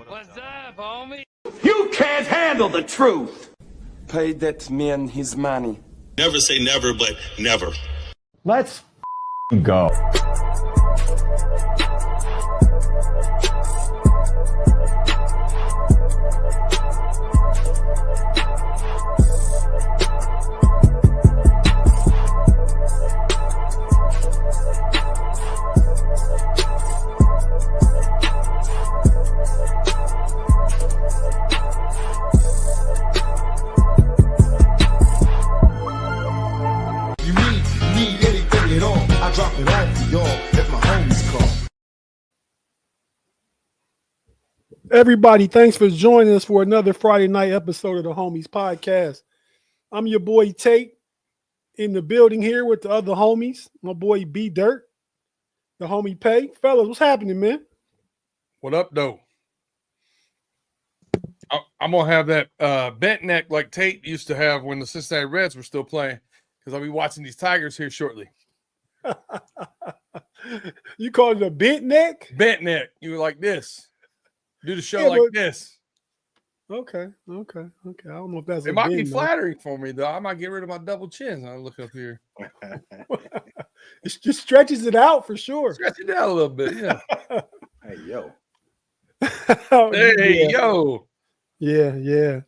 What's up, homie? You can't handle the truth. Pay that man his money. Never say never, but never. Let's go. Everybody, thanks for joining us for another Friday night episode of the Homies Podcast. I'm your boy Tate in the building here with the other homies. My boy B Dirt, the homie Pay. Fellas, what's happening, man? What up, though? I'm going to have that bent neck like Tate used to have when the Cincinnati Reds were still playing, because I'll be watching these Tigers here shortly. You call it a bent neck? Bent neck. You were like this. Do the show like this. Okay. I don't know if that's it might be flattering for me, though. I might get rid of my double chins. I look up here. It just stretches it out for sure. Stretch it out a little bit, yeah. Hey, yo. Hey, yo. Yeah.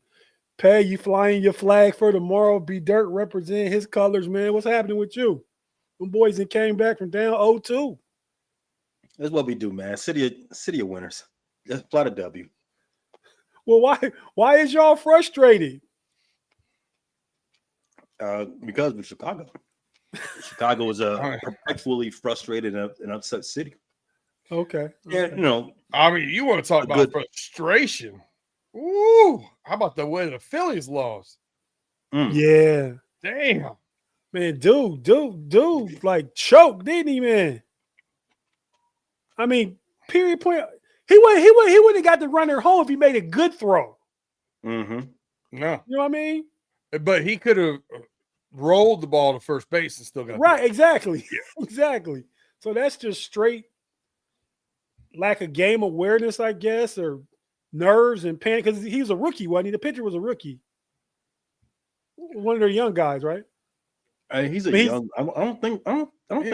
Pay, you flying your flag for tomorrow. B Dirt represent his colors, man. What's happening with you? Them boys that came back from down 0-2. That's what we do, man. City of winners. Just plot a W. Well, why is y'all frustrated? Because of Chicago. Chicago is a perpetually frustrated and upset city. Okay. Yeah, you know. I mean, you want to talk about frustration. Ooh, how about the way the Phillies lost? Yeah. Damn. Man, dude, like choked, didn't he, man? I mean, period point. He wouldn't have got the runner home if he made a good throw. Mm-hmm. No. You know what I mean? But he could have rolled the ball to first base and still got right. Exactly. Yeah. Exactly. So that's just straight lack of game awareness, I guess, or nerves and panic, because he was a rookie, wasn't he? The pitcher was a rookie. One of their young guys, right? He's young. I don't think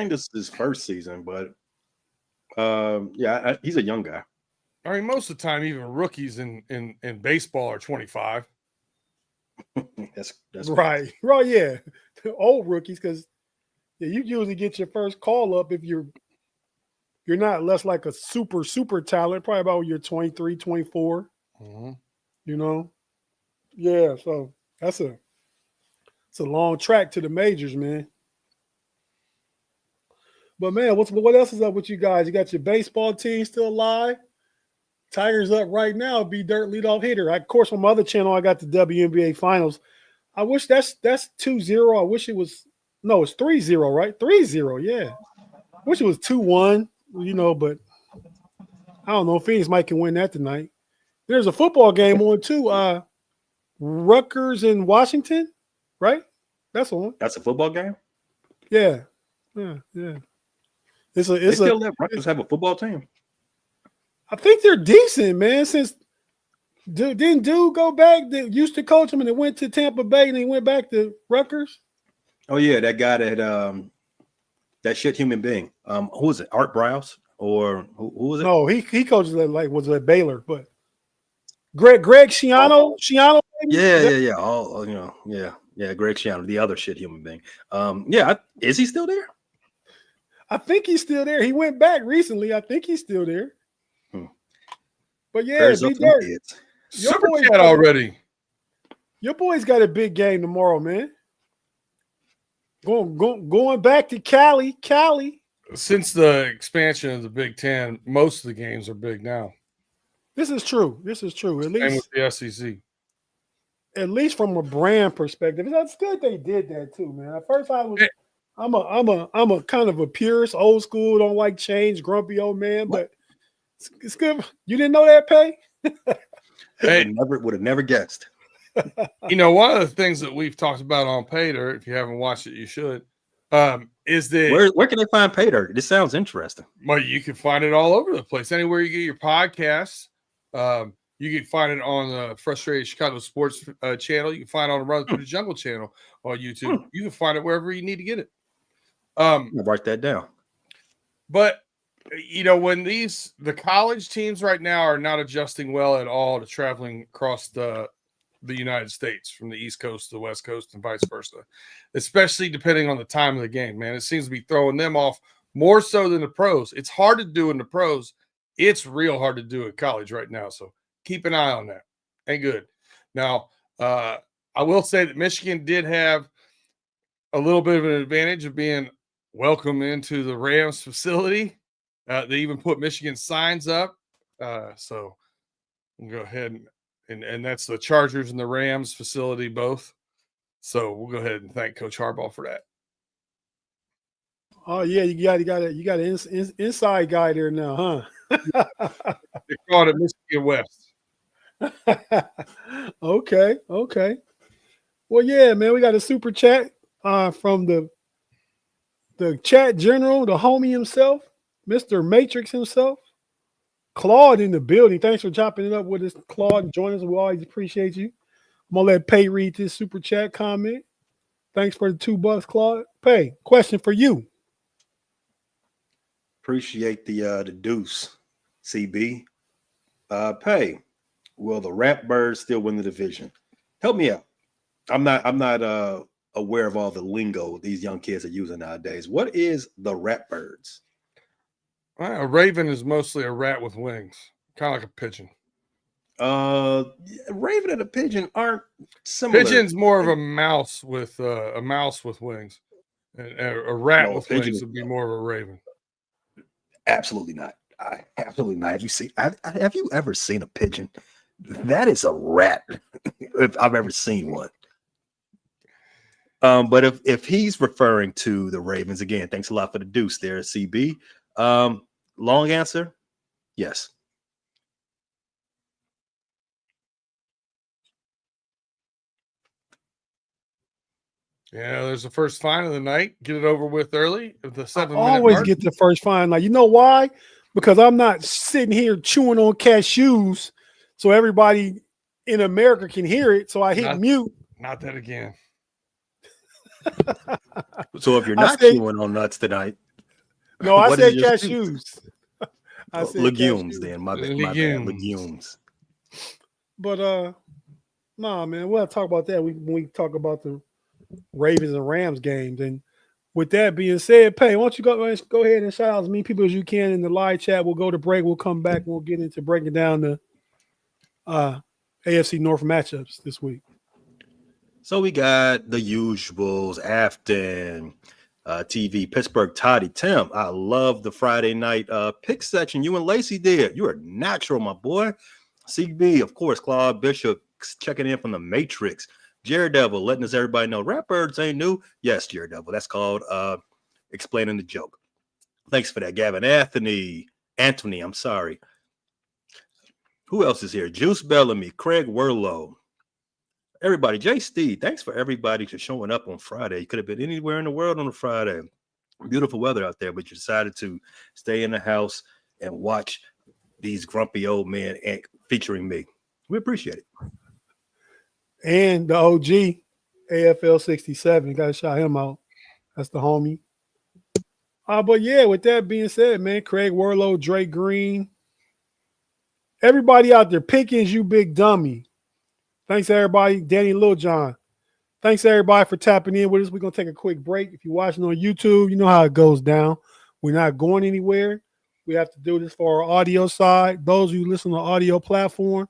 this is his first season, but he's a young guy. I mean, most of the time, even rookies in baseball are 25. That's right. Well, yeah, old rookies, because you usually get your first call up if you're not less like a super talent, probably about when you're 23, 24. Mm-hmm. You know, yeah. So it's a long track to the majors, man. But man, what else is up with you guys? You got your baseball team still alive? Tigers up right now. B Dirt leadoff hitter. Of course, on my other channel, I got the WNBA Finals. I wish that's 2-0. I wish it was it's 3-0, right? 3-0, yeah. I wish it was 2-1, but I don't know. Phoenix might can win that tonight. There's a football game on too. Rutgers and Washington, right? That's on. That's a football game? Yeah. Rutgers have a football team. I think they're decent, man. Since didn't dude go back that used to coach him and then went to Tampa Bay and he went back to Rutgers? Oh yeah, that guy that shit human being. Who was it? Art Browse or who was it? No, he coaches was at Baylor, but Greg Schiano. Schiano. Yeah. Yeah. Greg Schiano, the other shit human being. Is he still there? I think he's still there. He went back recently. I think he's still there. But yeah, Super chat already. Your boy's got a big game tomorrow, man. Going back to Cali. Since the expansion of the Big Ten, most of the games are big now. This is true. At least same with the SEC. At least from a brand perspective, that's good they did that too, man. At first, I'm a kind of a purist, old school, don't like change, grumpy old man, but it's good. You didn't know that, Pay? Hey, would have never guessed. One of the things that we've talked about on Pay Dirt, if you haven't watched it, you should. Is that where can they find Pay Dirt? This sounds interesting. Well, you can find it all over the place. Anywhere you get your podcasts, You can find it on the Frustrated Chicago Sports channel. You can find it on the Run Through the Jungle channel on YouTube. You can find it wherever you need to get it. I'll write that down. But when the college teams right now are not adjusting well at all to traveling across the United States from the East Coast to the West Coast and vice versa, especially depending on the time of the game, man. It seems to be throwing them off more so than the pros. It's hard to do in the pros. It's real hard to do at college right now. So keep an eye on that. Ain't good. Now, I will say that Michigan did have a little bit of an advantage of being welcome into the Rams facility. They even put Michigan signs up. So we'll go ahead and that's the Chargers and the Rams facility both. So we'll go ahead and thank Coach Harbaugh for that. Oh yeah, you got an inside guy there now, huh? They call it Michigan West. Okay. Well, yeah, man, we got a super chat from the chat general, the homie himself, Mr. Matrix himself, Claude in the building. Thanks for chopping it up with us, Claude. Join us. We always appreciate you. I'm gonna let Pay read this super chat comment. Thanks for the $2, Claude. Pay, question for you. Appreciate the deuce, CB. Pay, will the Ratbirds still win the division? Help me out. I'm not aware of all the lingo these young kids are using nowadays. What is the Ratbirds? A raven is mostly a rat with wings, kind of like a pigeon. Raven and a pigeon aren't similar. Pigeon's more of a mouse with wings. And a rat with wings would be more of a raven. Absolutely not. Absolutely not. Have you ever seen a pigeon? That is a rat, if I've ever seen one. But if he's referring to the Ravens, again, thanks a lot for the deuce there, CB. Long answer, yes. Yeah, there's the first fine of the night. Get it over with early. At the 7-minute always mark. Get the first fine. Like, you know why? Because I'm not sitting here chewing on cashews so everybody in America can hear it. So I hit mute. Not that again. So if you're not chewing on nuts tonight, no, I said cashews. I said legumes. Cashews. Then my bad, legumes. But nah, man, we'll talk about that when we talk about the Ravens and Rams games. And with that being said, Pay, why don't you go ahead and shout out as many people as you can in the live chat. We'll go to break. We'll come back. We'll get into breaking down the AFC North matchups this week. So we got the usuals, Afton, TV, Pittsburgh, Toddy, Tim. I love the Friday night pick section you and Lacey did. You are natural, my boy. CB, of course, Claude Bishop checking in from the Matrix. Jared Devil letting us everybody know Ratbirds ain't new. Yes, Jared Devil. That's called explaining the joke. Thanks for that, Gavin. Anthony, I'm sorry. Who else is here? Juice Bellamy, Craig Werlow. Everybody, Jay Steve, thanks for everybody for showing up on Friday. You could have been anywhere in the world on a Friday. Beautiful weather out there, but you decided to stay in the house and watch these grumpy old men featuring me. We appreciate it. And the OG, AFL 67, got to shout him out. That's the homie. But yeah, with that being said, man, Craig Werlow, Drake Green, everybody out there, Pickens, you big dummy. Thanks, everybody. Danny Littlejohn. Thanks, everybody, for tapping in with us. We're going to take a quick break. If you're watching on YouTube, you know how it goes down. We're not going anywhere. We have to do this for our audio side. Those of you listen on the audio platform,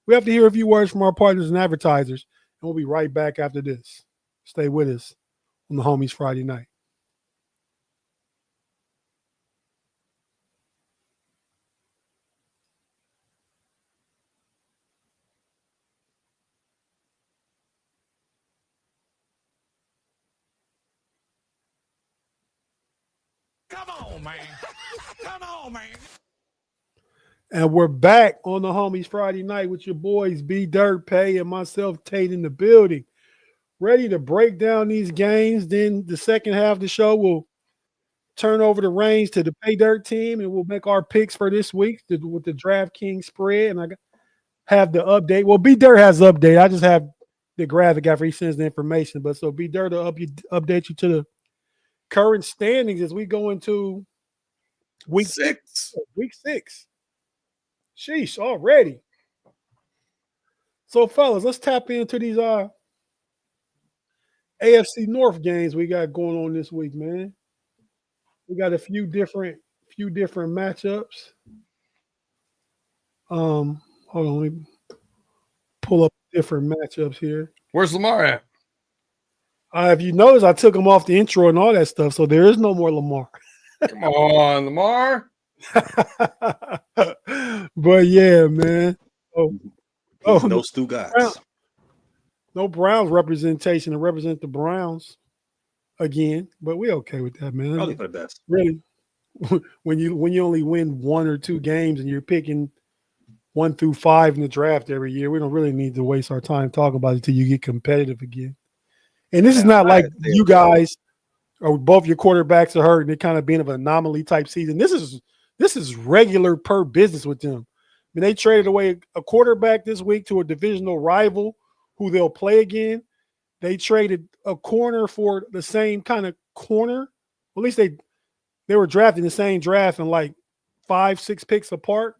we have to hear a few words from our partners and advertisers, and we'll be right back after this. Stay with us on the Homies Friday night. Come on, man. Come on, man. And we're back on the Homies Friday night with your boys B Dirt, Pay, and myself, Tate, in the building. Ready to break down these games. Then the second half of the show, we'll turn over the reins to the Pay Dirt team, and we'll make our picks for this week with the DraftKings spread. And have the update. Well, B Dirt has the update. I just have the graphic after he sends the information. But so B Dirt will update you to the current standings as we go into week 6. Week 6. Sheesh, already. So, fellas, let's tap into these AFC North games we got going on this week, man. We got a few different matchups. Hold on, let me pull up different matchups here. Where's Lamar at? If you notice, I took him off the intro and all that stuff, so there is no more Lamar. Come on, Lamar. But yeah, man. No Stu guys. No Browns representation to represent the Browns again, but we okay with that, man. Probably for the best. Really, when you only win 1 or 2 games and you're picking 1 through 5 in the draft every year, we don't really need to waste our time talking about it until you get competitive again. And this is not like you guys or both your quarterbacks are hurt and they're kind of being of an anomaly type season. This is regular per business with them. I mean, they traded away a quarterback this week to a divisional rival who they'll play again. They traded a corner for the same kind of corner. At least they were drafting the same draft and like 5-6 picks apart.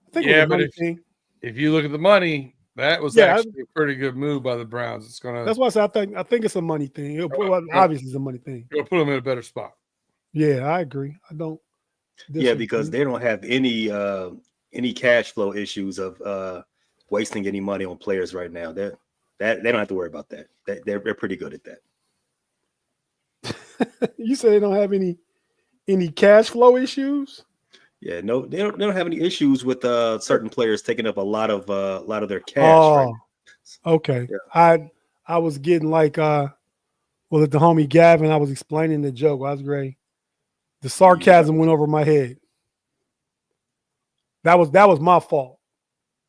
I think it was a money thing. If you look at the money, that was actually a pretty good move by the Browns. It's gonna. That's why I think it's a money thing. Obviously, it's a money thing. It'll put them in a better spot. Yeah, I agree. I don't. Yeah, because they don't have any cash flow issues of wasting any money on players right now. They don't have to worry about that. They're pretty good at that. You say they don't have any cash flow issues? Yeah, no, they don't have any issues with certain players taking up a lot of their cash. Oh, right now. Okay. Yeah. I was getting like at the homie Gavin, I was explaining the joke. I was great. The sarcasm went over my head. That was my fault.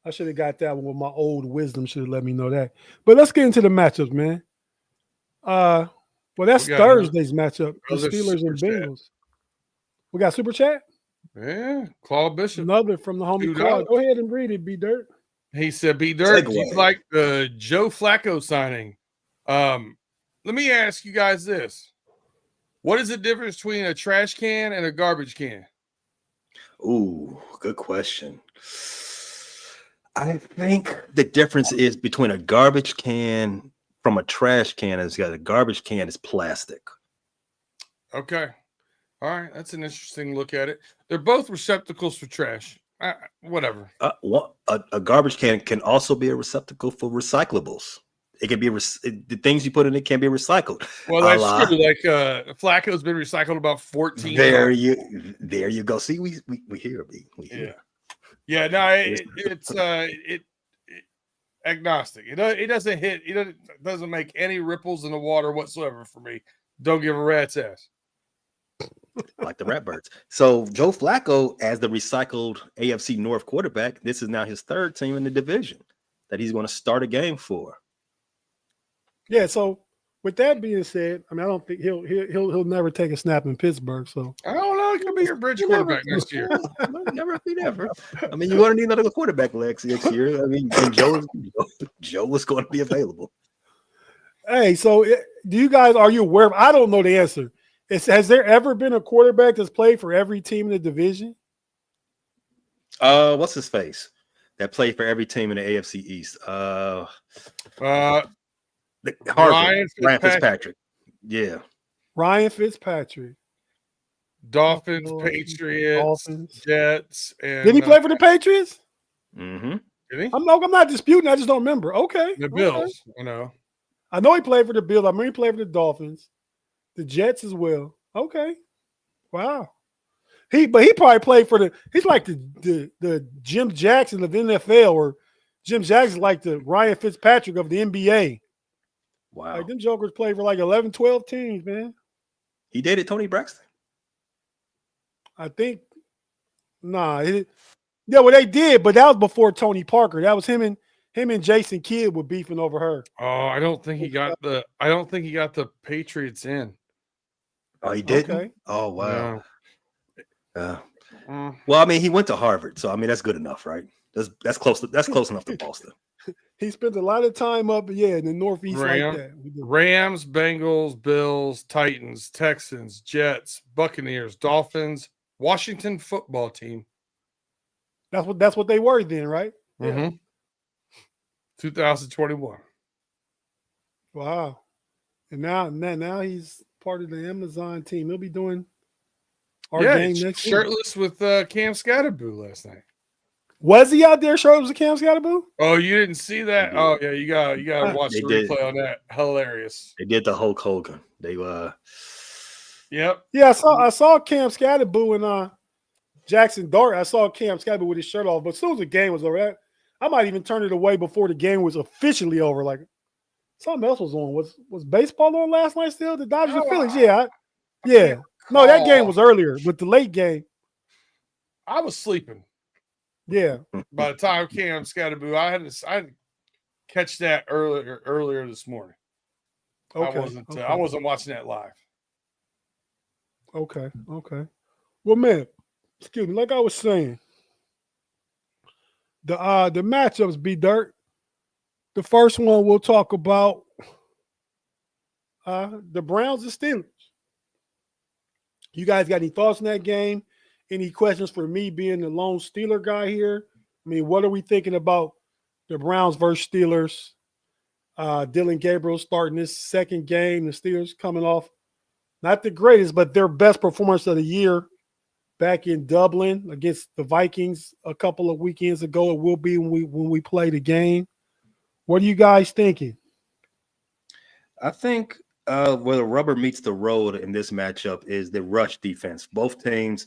I should have got that one with my old wisdom. Should have let me know that. But let's get into the matchups, man. Well, that's Thursday's matchup. The Steelers and Bengals. We got super chat. Yeah, Claude Bishop. Another from the homie Claude. Go ahead and read it, B Dirt. He said, B Dirt, do you like the Joe Flacco signing? Let me ask you guys this. What is the difference between a trash can and a garbage can? Ooh, good question. I think the difference is between a garbage can from a trash can is a garbage can is plastic. Okay. All right. That's an interesting look at it. They're both receptacles for trash. Whatever. A garbage can also be a receptacle for recyclables. It can be the things you put in it can be recycled. Well, that's true. Like Flacco's been recycled about 14 There you go. See, we hear me. Yeah. No, it's agnostic. It doesn't hit. It doesn't make any ripples in the water whatsoever for me. Don't give a rat's ass. Like the Ratbirds. So Joe Flacco, as the recycled AFC North quarterback, this is now his 3rd team in the division that he's going to start a game for. Yeah. So with that being said, I mean, I don't think he'll never take a snap in Pittsburgh. So I don't know. He could be your bridge quarterback next year. Never. I mean, you're going to need another quarterback next year. I mean, and Joe was going to be available. Hey, so are you aware of? I don't know the answer. Has there ever been a quarterback that's played for every team in the division? What's his face that played for every team in the AFC East? Ryan Fitzpatrick. Yeah. Ryan Fitzpatrick. Dolphins, Patriots, Jets. And, did he play for the Patriots? Mm-hmm. Did he? I'm not disputing. I just don't remember. Okay. The Bills. Okay. I know he played for the Bills. I remember he played for the Dolphins. The Jets as well. Okay. Wow. He probably played for he's like the Jim Jackson of the NFL, or Jim Jackson like the Ryan Fitzpatrick of the NBA. Wow. Like them jokers played for like 11, 12 teams, man. He dated Tony Braxton. I think well they did, but that was before Tony Parker. That was him and Jason Kidd were beefing over her. Oh, I don't think he got the Patriots in. Oh, he didn't? Okay. Oh, wow. No. Well, I mean, he went to Harvard, so I mean that's good enough, right? That's close. That's close enough to Boston. He spent a lot of time up, in the Northeast like that. Rams, Bengals, Bills, Titans, Texans, Jets, Buccaneers, Dolphins, Washington football team. That's what they were then, right? Yeah. 2021. Wow. And now he's part of the Amazon team. He'll be doing our game next week. Shirtless with Cam Scatterboo last night. Was he out there shirtless with Cam Scatterboo? Oh, you didn't see that? Oh yeah, you gotta watch the replay on that. Hilarious. They did the Hulk Hogan. They Yep. Yeah, I saw Cam Scatterboo and Jackson Dart. I saw Cam Scatterboo with his shirt off, but as soon as the game was over, I might even turn it away before the game was officially over. Like something else was on. Was baseball on last night still? The Dodgers and Phillies? Yeah. No, that game was earlier, but the late game. I was sleeping. Yeah. By the time Cam Scatterboo, I had to catch that earlier this morning. Okay. I wasn't watching that live. Okay. Well, man, excuse me. Like I was saying, the matchups be dirt. The first one we'll talk about the Browns and Steelers. You guys got any thoughts on that game? Any questions for me being the lone Steeler guy here? I mean, what are we thinking about the Browns versus Steelers? Dylan Gabriel starting this second game. The Steelers coming off not the greatest, but their best performance of the year back in Dublin against the Vikings a couple of weekends ago. It will be when we play the game. What are you guys thinking? I think where the rubber meets the road in this matchup is the rush defense. Both teams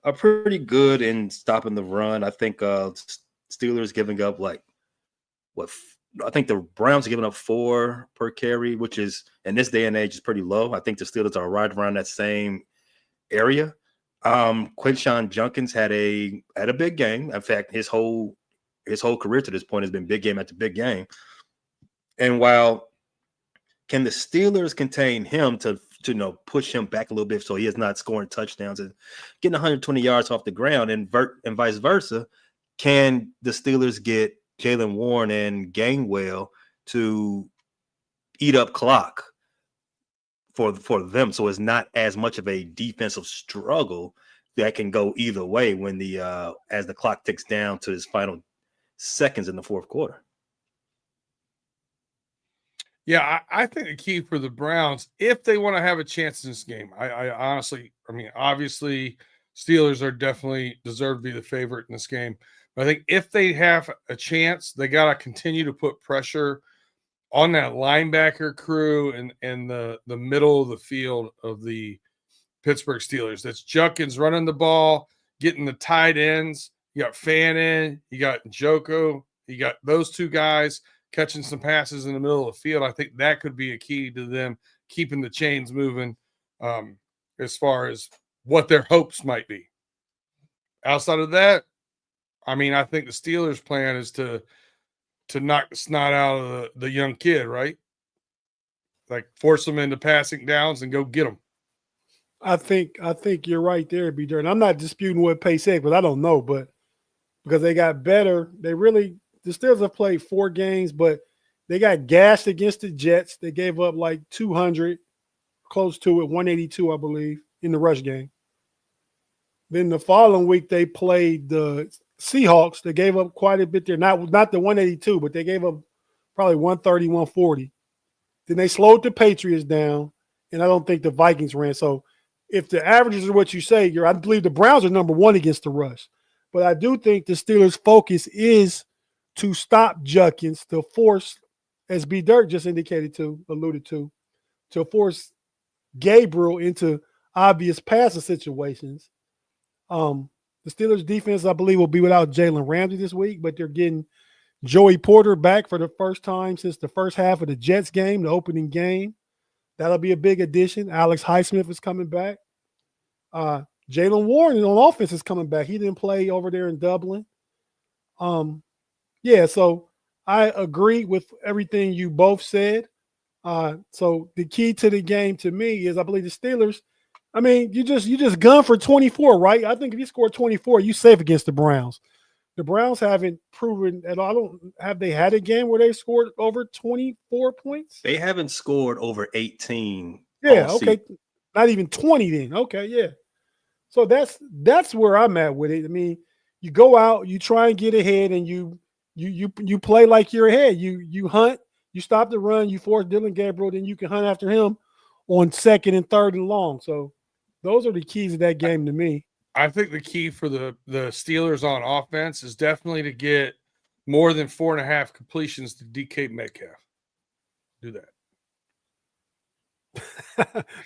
are pretty good in stopping the run. I think Steelers giving up I think the Browns are giving up 4 per carry, which is in this day and age is pretty low. I think the Steelers are right around that same area. Quinshon Judkins had a big game. In fact, his whole career to this point has been big game after big game. And while can the Steelers contain him to push him back a little bit so he is not scoring touchdowns and getting 120 yards off the ground and vice versa? Can the Steelers get Jaylen Warren and Gainwell to eat up clock for them, so it's not as much of a defensive struggle that can go either way when as the clock ticks down to his final seconds in the fourth quarter? Yeah, I think the key for the Browns, if they want to have a chance in this game, I honestly, obviously, Steelers are definitely deserve to be the favorite in this game. But I think if they have a chance, they got to continue to put pressure on that linebacker crew and the middle of the field of the Pittsburgh Steelers. That's Judkins running the ball, getting the tight ends. You got Fannin, you got Njoku, you got those two guys catching some passes in the middle of the field. I think that could be a key to them keeping the chains moving as far as what their hopes might be. Outside of that, I think the Steelers' plan is to knock the snot out of the young kid, right? Like force them into passing downs and go get them. I think you're right there, B. Dirt. I'm not disputing what Pace said, but I don't know. But because they got better, the Steelers have played 4 games, but they got gashed against the Jets. They gave up like 200, close to it, 182, I believe, in the rush game. Then the following week, they played the Seahawks. They gave up quite a bit there. Not the 182, but they gave up probably 130, 140. Then they slowed the Patriots down, and I don't think the Vikings ran. So if the averages are what you say, I believe the Browns are number 1 against the rush. But I do think the Steelers' focus is to stop Judkins, to force, as B. Dirk just alluded to force Gabriel into obvious passing situations. The Steelers' defense, I believe, will be without Jalen Ramsey this week, but they're getting Joey Porter back for the first time since the first half of the Jets game, the opening game. That'll be a big addition. Alex Highsmith is coming back. Jaylen Warren on offense is coming back. He didn't play over there in Dublin. So I agree with everything you both said. So the key to the game to me is I believe the Steelers I mean, you just gun for 24, right? I think if you score 24, you safe against the Browns. The Browns haven't proven at all. Have they had a game where they scored over 24 points? They haven't scored over 18 Yeah, all okay. season. Not even 20 then. Okay, yeah. So that's where I'm at with it. I mean, you go out, you try and get ahead, and you play like you're ahead. You hunt, you stop the run, you force Dylan Gabriel, then you can hunt after him on second and third and long. So those are the keys of that game to me. I think the key for the Steelers on offense is definitely to get more than 4.5 completions to DK Metcalf. Do that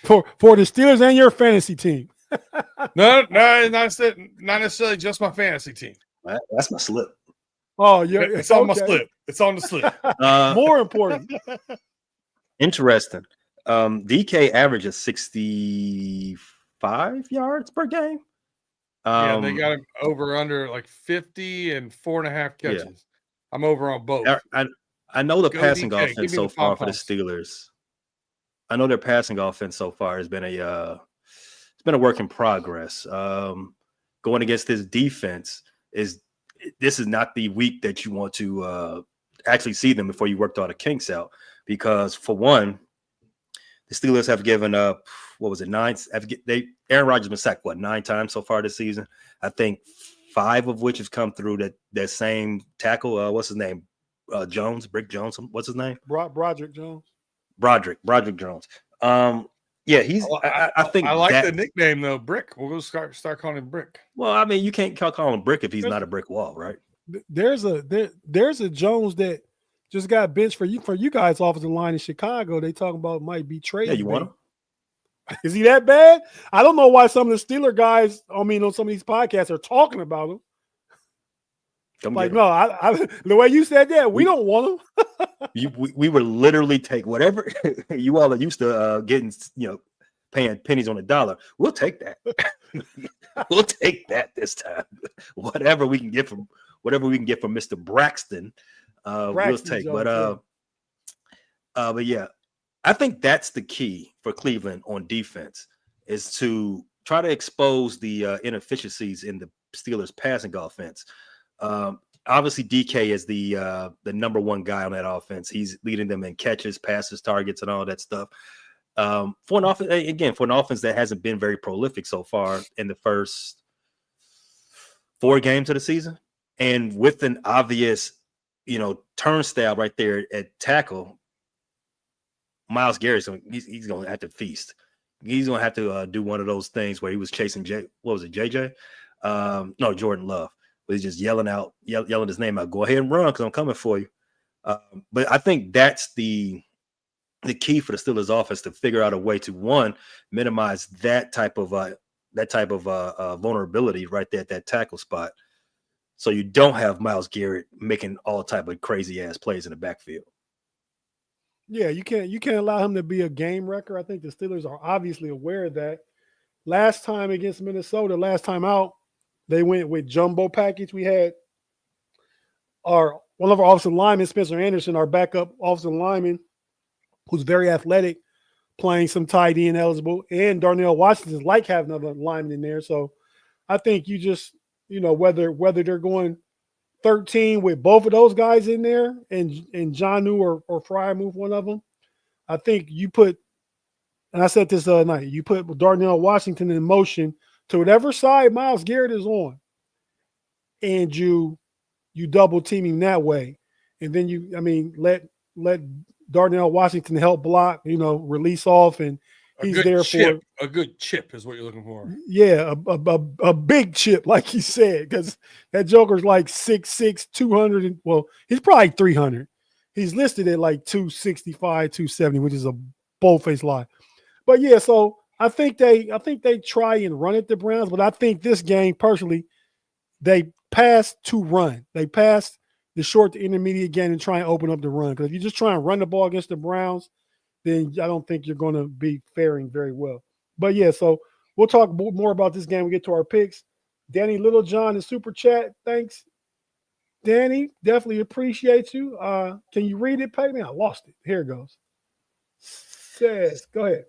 for the Steelers and your fantasy team. No, not necessarily just my fantasy team. That's my slip. Oh, yeah, It's on my slip. It's on the slip. More important. Interesting. DK averages 65 yards per game. Yeah, they got him over under like 50 and 4.5 catches. Yeah. I'm over on both. I know the passing DK. offense so far for the Steelers. I know their passing offense so far has been a work in progress. Going against this defense this is not the week that you want to actually see them before you worked all the kinks out, because for one, the Steelers have given up, what was it, 9? Aaron Rodgers has been sacked, 9 times so far this season? I think 5 of which have come through that same tackle. What's his name? Jones, Brick Jones. What's his name? Broderick Jones. Broderick Jones. Yeah, he's. I think I like the nickname though, Brick. We'll go start calling him Brick. Well, I mean, you can't call him Brick if he's not a brick wall, right? There's a Jones that just got benched for you guys offensive line in Chicago. They talking about might be traded. Yeah, you want him? Is he that bad? I don't know why some of the Steeler guys, on some of these podcasts, are talking about him. The way you said that, we don't want him. we would literally take whatever you all are used to getting, paying pennies on the dollar. We'll take that. We'll take that this time. Whatever we can get from Mr. Braxton, we'll take. Jones, but yeah, I think that's the key for Cleveland on defense, is to try to expose the inefficiencies in the Steelers' passing offense. Obviously, DK is the number one guy on that offense. He's leading them in catches, passes, targets, and all that stuff. For an offense that hasn't been very prolific so far in the first 4 games of the season, and with an obvious, turnstile right there at tackle, Myles Garrett, he's going to have to feast. He's going to have to do one of those things where he was chasing JJ? No, Jordan Love. But he's just yelling his name out. Go ahead and run, because I'm coming for you. But I think that's the key for the Steelers offense, to figure out a way to, one, minimize that type of vulnerability right there at that tackle spot, so you don't have Myles Garrett making all type of crazy ass plays in the backfield. Yeah, you can't allow him to be a game wrecker. I think the Steelers are obviously aware of that. Last time against Minnesota, last time out, they went with jumbo package. We had one of our offensive linemen, Spencer Anderson, our backup offensive lineman, who's very athletic, playing some tight end eligible, and Darnell Washington's like having another lineman in there. So I think you just, whether they're going 13 with both of those guys in there and Jonnu or Fry move one of them, I think you put, and I said this the other night, you put Darnell Washington in motion to whatever side Myles Garrett is on, and you double team him that way, and then let Darnell Washington help block, release off, and he's there for a good chip is what you're looking for. Yeah, a big chip, like you said, because that Joker's like 6'6", 200, and he's probably 300. He's listed at like 265, 270, which is a bold-faced lie. But yeah, so I think they try and run at the Browns, but I think this game, personally, they pass to run. They pass the short to intermediate game and try and open up the run. Because if you just try and run the ball against the Browns, then I don't think you're going to be faring very well. But yeah, so we'll talk more about this game when we get to our picks. Danny Littlejohn in Super Chat. Thanks, Danny. Definitely appreciate you. Can you read it, Peyton? I lost it. Here it goes. Says, go ahead.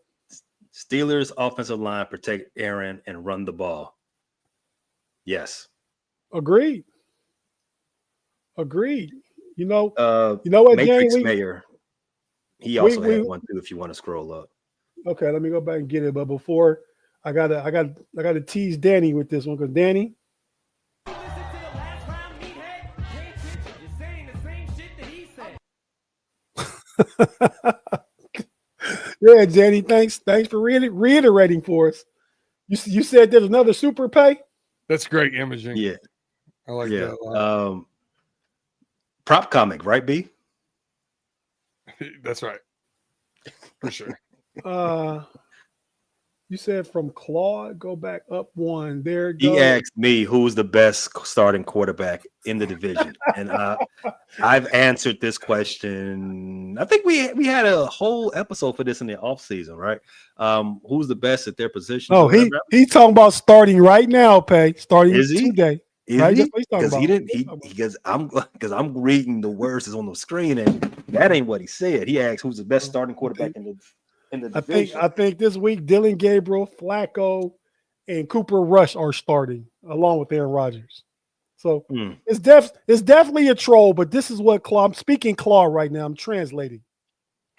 Steelers offensive line protect Aaron and run the ball. Yes. Agreed. You know what, Matrix Danny? Mayor. He We also had one too. If you want to scroll up. okay. Let me go back and get it. But before I gotta tease Danny with this one because Danny. Yeah, Danny. Thanks for reiterating for us. You said there's another super pay. That's great imaging. Yeah. I like that a lot. Prop comic, right, B? That's right. For sure. You said from Claude, go back up one. There it goes. He asked me who's the best starting quarterback in the division, and I've answered this question. I think we had a whole episode for this in the offseason, right? Who's the best at their position? Oh, he's talking about starting right now, Pay. Starting Is he? today. Is right? he? Because I'm reading the words that's on the screen, and that ain't what he said. He asked who's the best starting quarterback in the division. I think this week Dylan Gabriel, Flacco, and Cooper Rush are starting along with Aaron Rodgers. So it's definitely a troll, but this is what I'm speaking Claw right now. I'm translating.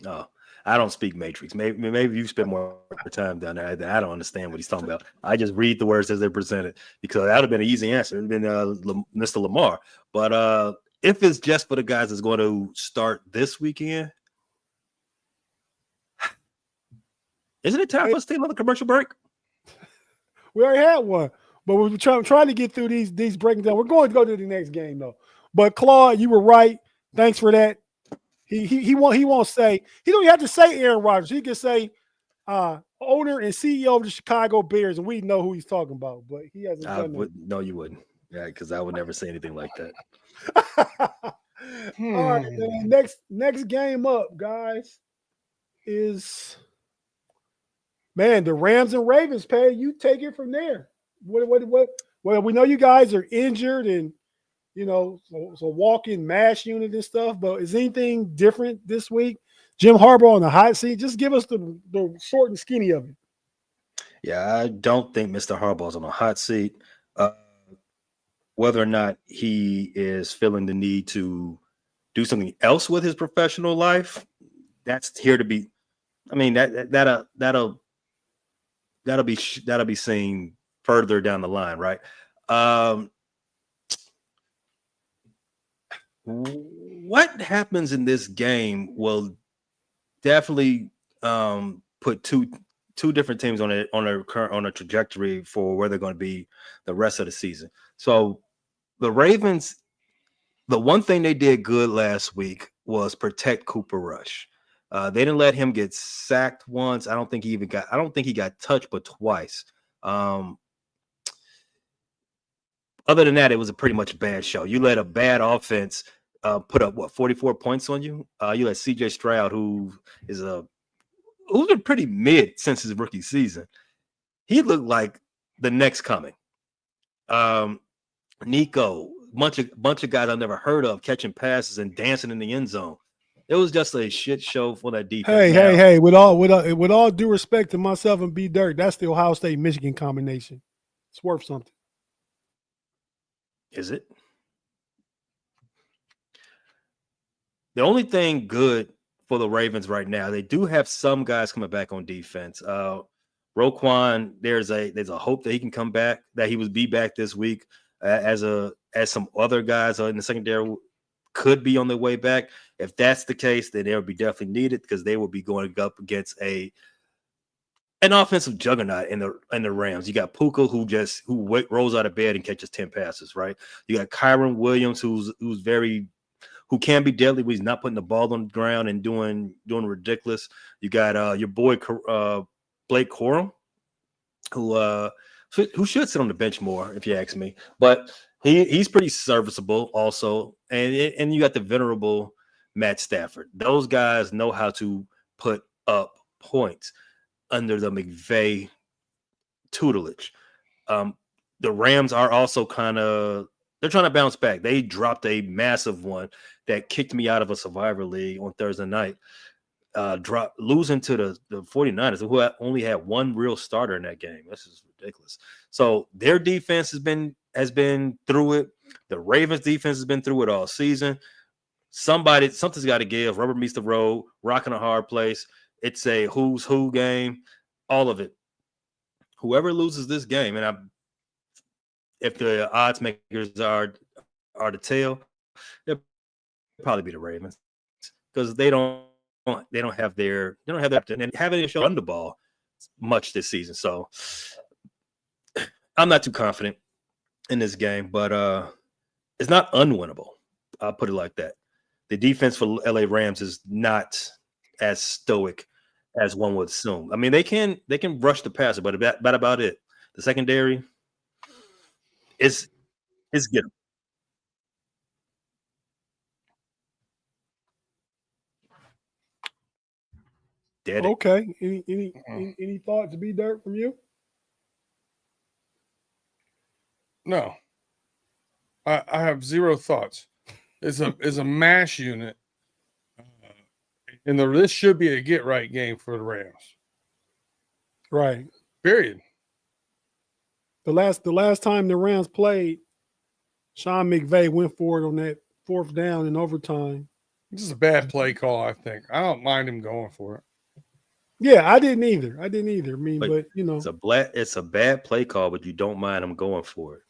Oh, I don't speak Matrix. Maybe you spend more time down there. I don't understand what he's talking about. I just read the words as they're presented because that would have been an easy answer. It would have been Mr. Lamar. But if it's just for the guys that's going to start this weekend, isn't it time for us to take another commercial break? We already had one, but we're trying to get through these breaking down. We're going to go to the next game though. But Claude, you were right. Thanks for that. He won't say, he don't have to say Aaron Rodgers. He can say owner and CEO of the Chicago Bears, and we know who he's talking about. But he hasn't done that. No, you wouldn't. Yeah, because I would never say anything like that. All right, man. Next game up, guys, is the Rams and Ravens. Pay, you take it from there. What? Well, we know you guys are injured and so walk-in mash unit and stuff. But is anything different this week? Jim Harbaugh on the hot seat. Just give us the short and skinny of it. Yeah, I don't think Mr. Harbaugh's on a hot seat. Whether or not he is feeling the need to do something else with his professional life, that's here to be. I mean, that'll be seen further down the line, right? What happens in this game will definitely put two different teams on a trajectory for where they're going to be the rest of the season. So the Ravens, the one thing they did good last week was protect Cooper Rush. They didn't let him get sacked once. I don't think he got touched but twice. Other than that, it was a pretty much bad show. You let a bad offense put up 44 points on you. You let CJ Stroud, who's been pretty mid since his rookie season. He looked like the next coming. Nico, bunch of guys I've never heard of catching passes and dancing in the end zone. It was just a shit show for that defense. Hey! With all due respect to myself and B Dirt, that's the Ohio State Michigan combination. It's worth something. Is it? The only thing good for the Ravens right now, they do have some guys coming back on defense. Roquan, there's a hope that he can come back, that he would be back this week, as some other guys in the secondary could be on their way back. If that's the case, then they would be definitely needed because they will be going up against an offensive juggernaut in the Rams. You got Puka who rolls out of bed and catches 10 passes, right? You got Kyron Williams who can be deadly when he's not putting the ball on the ground and doing ridiculous. You got your boy Blake Corum who should sit on the bench more, if you ask me. But he's pretty serviceable also. And you got the venerable Matt Stafford. Those guys know how to put up points under the McVay tutelage. The Rams are also they're trying to bounce back. They dropped a massive one that kicked me out of a Survivor League on Thursday night. losing to the 49ers, who only had one real starter in that game. This is ridiculous. So their defense has been through it. The Ravens defense has been through it all season. Something's got to give. Rubber meets the road. Rocking a hard place. It's a who's who game. All of it. Whoever loses this game, and if the odds makers are the tail, it'll probably be the Ravens because they don't have that, and haven't shown run the ball much this season. So I'm not too confident in this game, but it's not unwinnable. I'll put it like that. The defense for LA Rams is not as stoic as one would assume. I mean, they can rush the passer, but about it. The secondary is good. Dead. Okay. Any thoughts, B Dirt, from you? No. I have zero thoughts. It's a mash unit. And this should be a get right game for the Rams. Right. Period. The last time the Rams played, Sean McVay went for it on that 4th down in overtime. This is a bad play call, I think. I don't mind him going for it. Yeah, I didn't either. I mean, but you know, it's a bad play call, but you don't mind him going for it.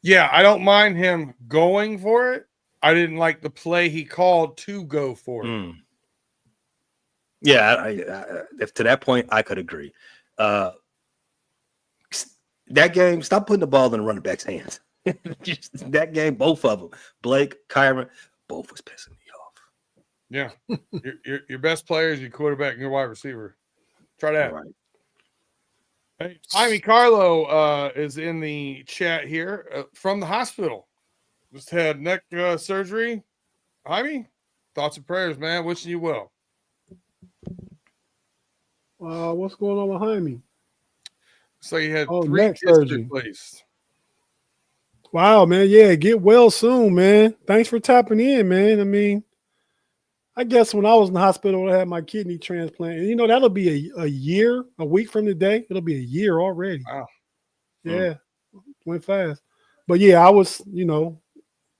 Yeah, I don't mind him going for it. I didn't like the play he called to go for it. Yeah, if to that point, I could agree. That game, stop putting the ball in the running back's hands. That game, both of them, Blake, Kyron, both was pissing me off. Yeah, your best player is your quarterback and your wide receiver. Try that. Right. Hey, Jaime Carlo is in the chat here from the hospital. Just had neck surgery. Jaime, thoughts and prayers, man. Wishing you well. What's going on with Jaime? So you had 3 neck discs surgery. replaced. Wow, man. Yeah, get well soon, man. Thanks for tapping in, man. I mean, I guess when I was in the hospital, I had my kidney transplant. And, you know, that'll be a week from today. It'll be a year already. Wow. Yeah, went fast. But, yeah, I was, you know,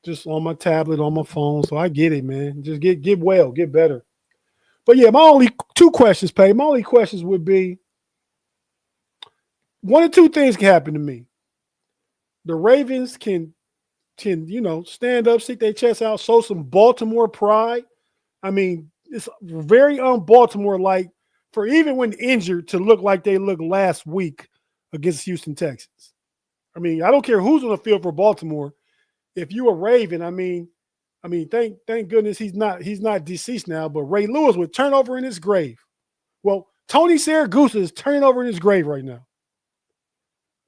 just on my tablet, on my phone. So I get it, man. Just get well, get better. But, yeah, my only 2 questions, Pay. My only questions would be, one of 2 things can happen to me. The Ravens can, you know, stand up, stick their chest out, show some Baltimore pride. I mean, it's very un-Baltimore-like for even when injured to look like they looked last week against Houston Texans. I mean, I don't care who's on the field for Baltimore. If you're a Raven, I mean, thank goodness he's not deceased now, but Ray Lewis would turn over in his grave. Well, Tony Saragusa is turning over in his grave right now.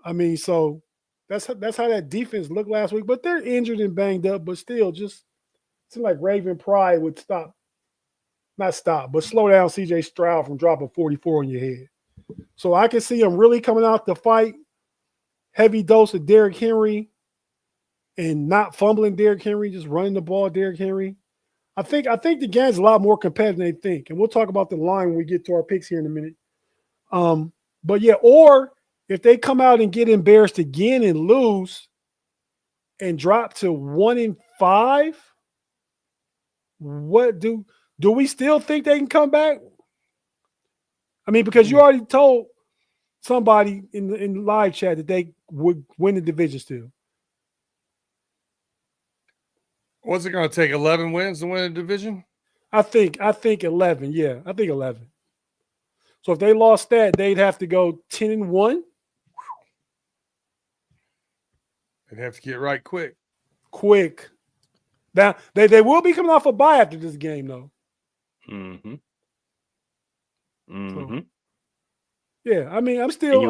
I mean, so that's how that defense looked last week, but they're injured and banged up, but still just seems like Raven pride would slow down CJ Stroud from dropping 44 on your head. So I can see him really coming out to fight, heavy dose of Derrick Henry and not fumbling Derrick Henry, just running the ball, Derrick Henry. I think the game's a lot more competitive than they think. And we'll talk about the line when we get to our picks here in a minute. But yeah, or if they come out and get embarrassed again and lose and drop to 1-5, what do we still think they can come back? I mean, because you already told somebody in the live chat that they would win the division still. What's it going to take? 11 wins to win a division? I think 11. Yeah, I think 11. So if they lost that, they'd have to go 10-1. They'd have to get right quick. Now they will be coming off a bye after this game, though. Mm-hmm. So, yeah, I mean, I'm still.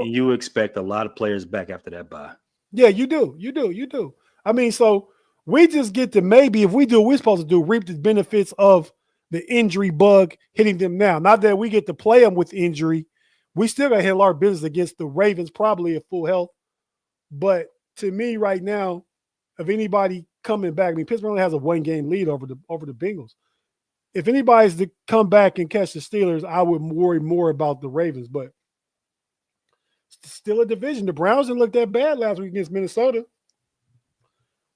You expect a lot of players back after that bye. Yeah, you do. I mean, so we just get to maybe, if we do what we're supposed to do, reap the benefits of the injury bug hitting them now. Not that we get to play them with injury. We still got to handle our business against the Ravens, probably at full health. But to me right now, of anybody coming back, I mean, Pittsburgh only has a 1-game lead over the Bengals. if anybody's to come back and catch the Steelers, I would worry more about the Ravens. But it's still a division. The Browns didn't look that bad last week against Minnesota.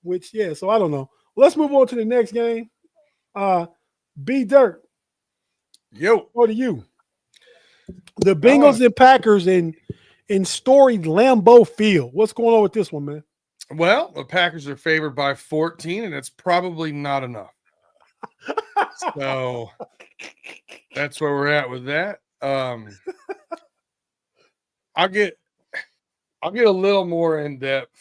Which, yeah, so I don't know. Let's move on to the next game. B Dirt. Yo. What to you? The Bengals and Packers in storied Lambeau Field. What's going on with this one, man? Well, the Packers are favored by 14, and it's probably not enough. So that's where we're at with that. I'll get a little more in depth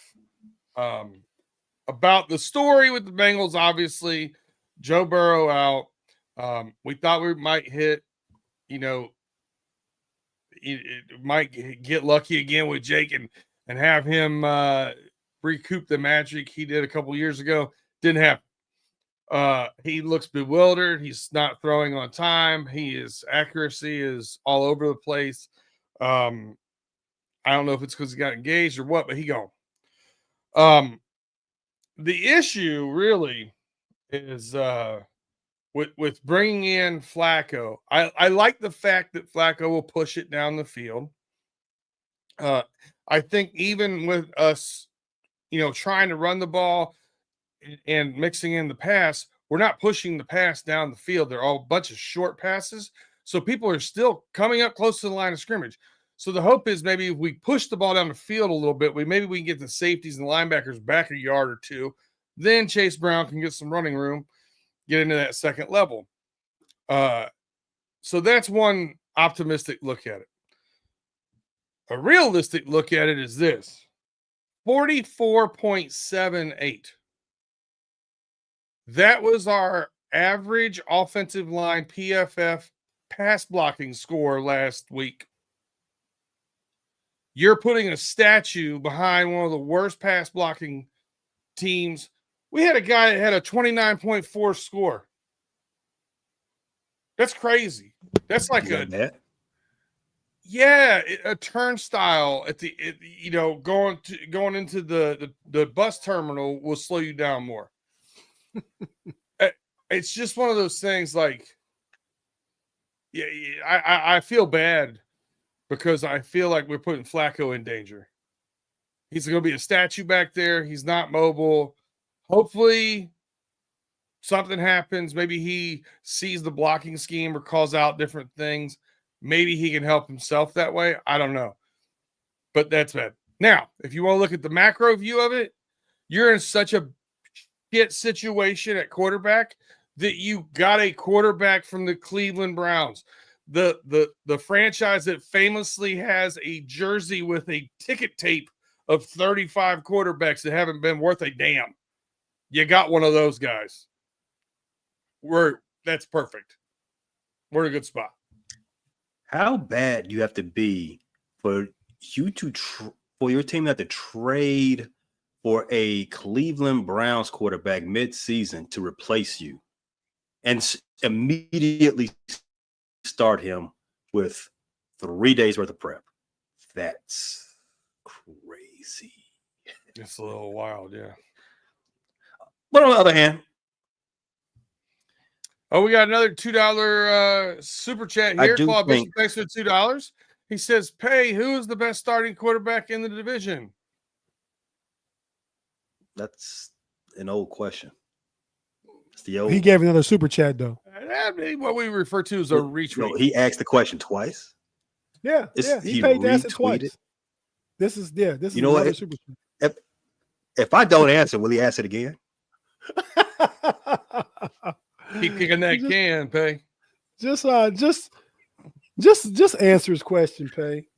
about the story with the Bengals. Obviously, Joe Burrow out. We thought we might hit, it might get lucky again with Jake and have him recoup the magic he did a couple years ago. Didn't happen. He looks bewildered. He's not throwing on time. His accuracy is all over the place. I don't know if it's because he got engaged or what, but he gone. The issue really is with bringing in Flacco. I like the fact that Flacco will push it down the field. I think even with us, trying to run the ball and mixing in the pass, we're not pushing the pass down the field. They're all a bunch of short passes. So people are still coming up close to the line of scrimmage. So the hope is maybe if we push the ball down the field a little bit, maybe we can get the safeties and the linebackers back a yard or two. Then Chase Brown can get some running room, get into that second level. So that's one optimistic look at it. A realistic look at it is this: 44.78. That was our average offensive line PFF pass blocking score last week. You're putting a statue behind one of the worst pass blocking teams. We had a guy that had a 29.4 score. That's crazy. That's like a turnstile at the going into the bus terminal will slow you down more. It's just one of those things. Like, I feel bad because I feel like we're putting Flacco in danger. He's going to be a statue back there. He's not mobile. Hopefully something happens. Maybe he sees the blocking scheme or calls out different things. Maybe he can help himself that way. I don't know. But that's bad. Now, if you want to look at the macro view of it, you're in such a shit situation at quarterback that you got a quarterback from the Cleveland Browns, the franchise that famously has a jersey with a ticket tape of 35 quarterbacks that haven't been worth a damn. You got one of those guys. That's perfect. We're in a good spot. How bad do you have to be for you to for your team to have to trade for a Cleveland Browns quarterback mid-season to replace you and immediately start him with 3 days worth of prep? That's crazy. It's a little wild, yeah. But on the other hand, we got another $2 super chat here. Claude Bishop, thanks for $2. He says, "Pay, who is the best starting quarterback in the division?" That's an old question. It's the old. He gave another super chat though. What we refer to as a retweet. He asked the question twice. Yeah, he paid to ask it twice. This is another super chat. If I don't answer, will he ask it again? Keep kicking that can, Pay. Just answer his question, Pay.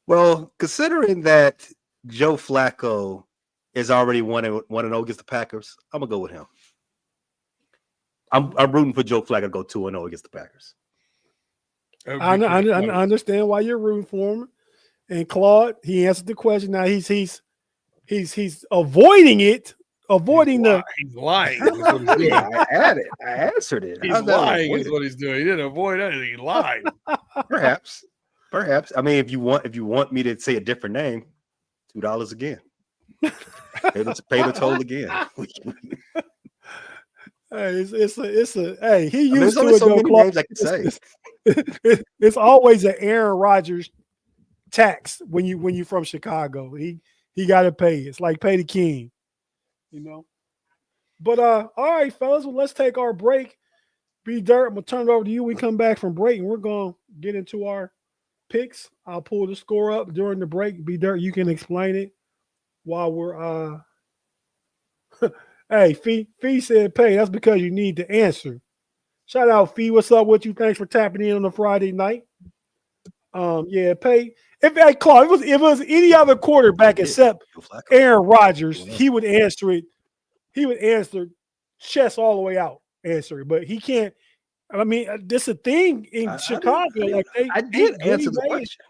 Well, considering that Joe Flacco is already 1-0 against the Packers, I'm gonna go with him. I'm rooting for Joe Flacco to go 2-0 against the Packers. I understand why you're rooting for him. And Claude, he answered the question. Now he's avoiding it. He's lying. I answered it. He's lying is what he's doing. He didn't avoid anything. He lied. Perhaps. I mean, if you want me to say a different name, $2 again. Pay the toll again. Hey, it's a hey, he There's used to only it so though, many Clark. names I could say. It's always an Aaron Rodgers tax when you from Chicago. He got to pay. It's like pay the king, you know. But all right, fellas, well, let's take our break. B Dirt, I'm gonna turn it over to you. We come back from break and we're gonna get into our picks. I'll pull the score up during the break. B Dirt, you can explain it while we're Hey, Fee said pay. That's because you need to answer. Shout out Fee. What's up with you? Thanks for tapping in on a Friday night. Yeah, pay. If hey, Clark, if it was any other quarterback except Aaron Rodgers, he would answer it. He would answer chest all the way out. Answer it, but he can't. I mean, this is a thing in Chicago. I did answer the question.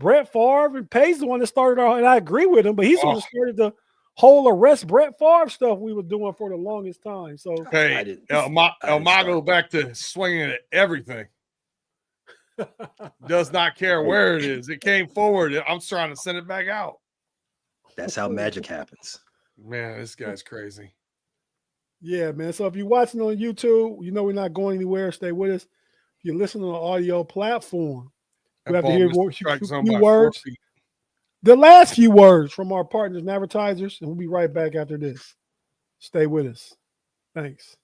Brett Favre and Pay's the one that started all, and I agree with him, but he's the one that started the whole arrest Brett Favre stuff we were doing for the longest time. So hey, El Mago back to swinging at everything. Does not care where it is. It came forward. I'm trying to send it back out. That's how magic happens. Man, this guy's crazy. Yeah, man. So if you're watching on YouTube, you know we're not going anywhere. Stay with us. If you're listening on an audio platform, we have to hear a few words. The last few words from our partners and advertisers, and we'll be right back after this. Stay with us. Thanks.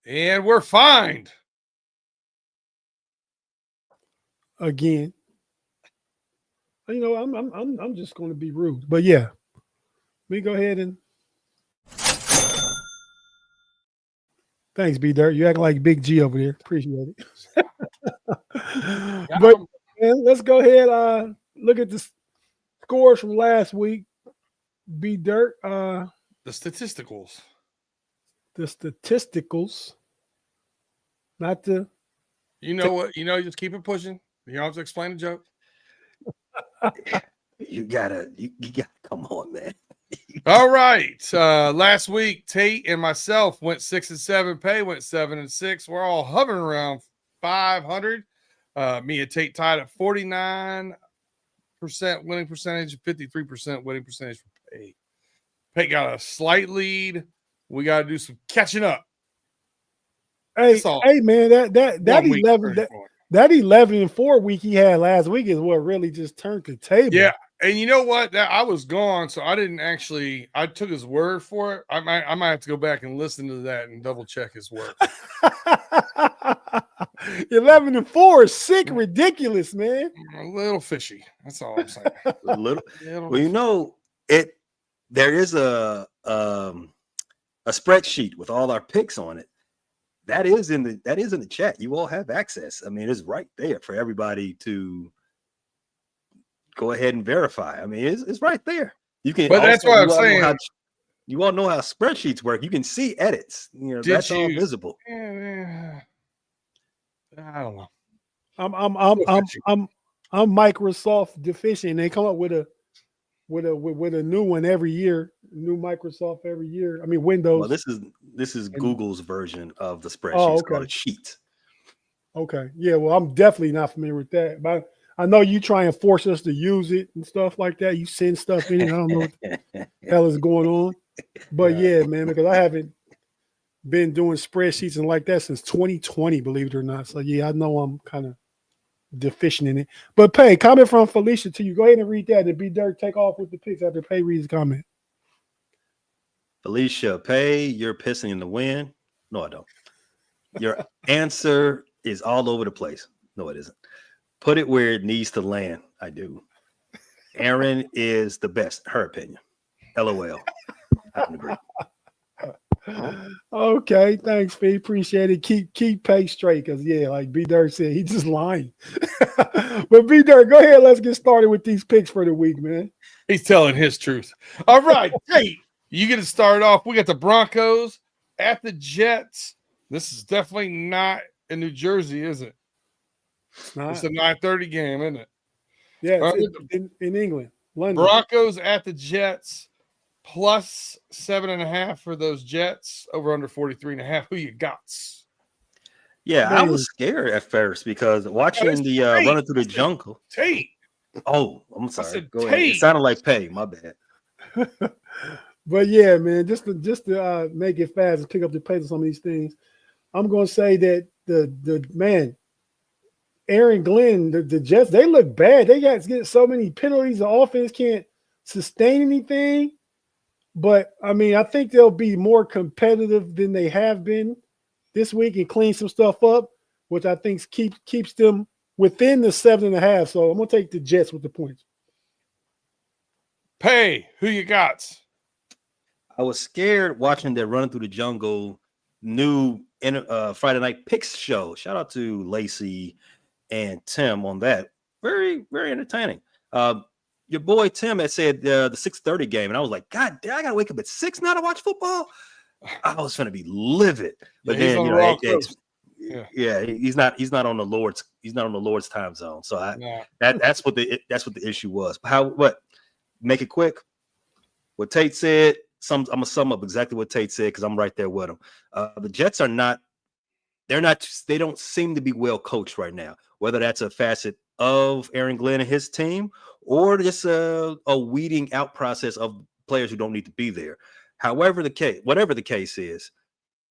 And we're fined. Again. You know, I'm just going to be rude. But yeah. We go ahead and thanks, B Dirt. You act like Big G over there. Appreciate it. But man, let's go ahead. Look at the scores from last week. B Dirt. The statisticals. The statisticals. Not the. You know what? You know, just keep it pushing. You don't have to explain the joke. You gotta come on, man. All right. Last week, Tate and myself went 6-7. Pay went 7-6. We're all hovering around 500. Me and Tate tied at 49% winning percentage, 53% winning percentage for Pay. Pay got a slight lead. We got to do some catching up. Hey, man, that 11-4 week he had last week is what really just turned the table. Yeah. And you know what? I was gone, so I didn't actually. I took his word for it. I might have to go back and listen to that and double check his word. 11-4 is sick, ridiculous, man. A little fishy. That's all I'm saying. A little. Well, you know it. There is a spreadsheet with all our picks on it. That is in the chat. You all have access. I mean, it's right there for everybody to go ahead and verify. I mean, it's right there. You can. But that's what I'm saying. You all know how spreadsheets work. You can see edits. You know, that's all visible. I don't know. I'm Microsoft deficient. They come up with a new one every year. New Microsoft every year. I mean Windows. Well, this is Google's version of the spreadsheet. It's called a sheet. Okay. Yeah. Well, I'm definitely not familiar with that. But I know you try and force us to use it and stuff like that. You send stuff in. I don't know what the hell is going on. But yeah, man, because I haven't been doing spreadsheets and like that since 2020, believe it or not. So yeah, I know I'm kind of deficient in it. But Pay, comment from Felicia to you. Go ahead and read that and B Dirt take off with the picks after Pay reads the comment. Felicia, Pay, you're pissing in the wind. No, I don't. Your answer is all over the place. No, it isn't. Put it where it needs to land. I do. Aaron is the best, her opinion. LOL. I don't agree. Okay, thanks, Fee. Appreciate it. Keep Pay straight, because yeah, like B Dirt said, he just lying. But B Dirt, go ahead. Let's get started with these picks for the week, man. He's telling his truth. All right, hey, you get to start off. We got the Broncos at the Jets. This is definitely not in New Jersey, is it? It's not. It's a 9:30 game, isn't it? Yeah, All right, in England, London. Broncos at the Jets, plus 7.5 for those Jets, over under 43.5. Who you got? Yeah, I Man. was scared at first because watching the Tate. running through the jungle. Tate. Oh, I'm I sorry. said Go ahead. It Tate. sounded like pay. My bad. But yeah, man, just to make it fast and pick up the pace of some of these things, I'm going to say that the man, Aaron Glenn, the Jets, they look bad. They got to get so many penalties. The offense can't sustain anything. But I mean, I think they'll be more competitive than they have been this week and clean some stuff up, which I think keeps them within the 7.5. So I'm gonna take the Jets with the points. Pay. Who you got? I was scared watching their running through the jungle new Friday night picks show. Shout out to Lacey and Tim on that. Very, very entertaining. Your boy Tim had said the 6:30 game, and I was like, God damn, I gotta wake up at 6 now to watch football. I was gonna be livid. But Yeah, then yeah, he's not on the Lord's time zone. So that's what the issue was. What make it quick. What Tate said, I'm gonna sum up exactly what Tate said because I'm right there with him. The Jets they don't seem to be well coached right now, whether that's a facet of Aaron Glenn and his team or just a weeding out process of players who don't need to be there. Whatever the case is,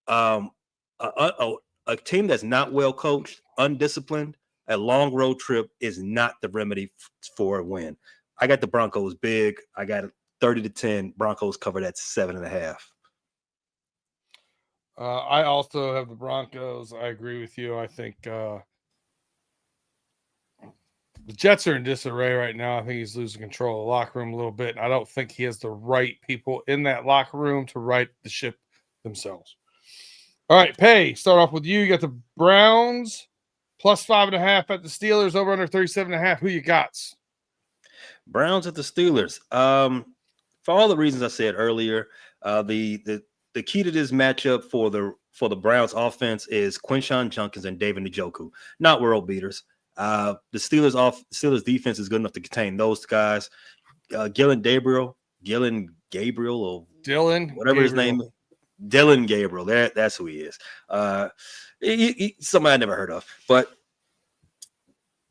a team that's not well coached, undisciplined, a long road trip is not the remedy for a win. I got the Broncos big. I got 30-10. Broncos covered at 7.5. I also have the Broncos. I agree with you. I think the Jets are in disarray right now. I think he's losing control of the locker room a little bit. I don't think he has the right people in that locker room to right the ship themselves. All right, Pay. Start off with you. You got the Browns plus 5.5 at the Steelers, over under 37.5. Who you got? Browns at the Steelers. For all the reasons I said earlier, the key to this matchup for the Browns offense is Quinshon Judkins and David Njoku, not world beaters. The Steelers defense is good enough to contain those guys. Dylan Gabriel, or Dylan, whatever Gabriel. his name is. Dylan Gabriel, that's who he is. Somebody I never heard of. But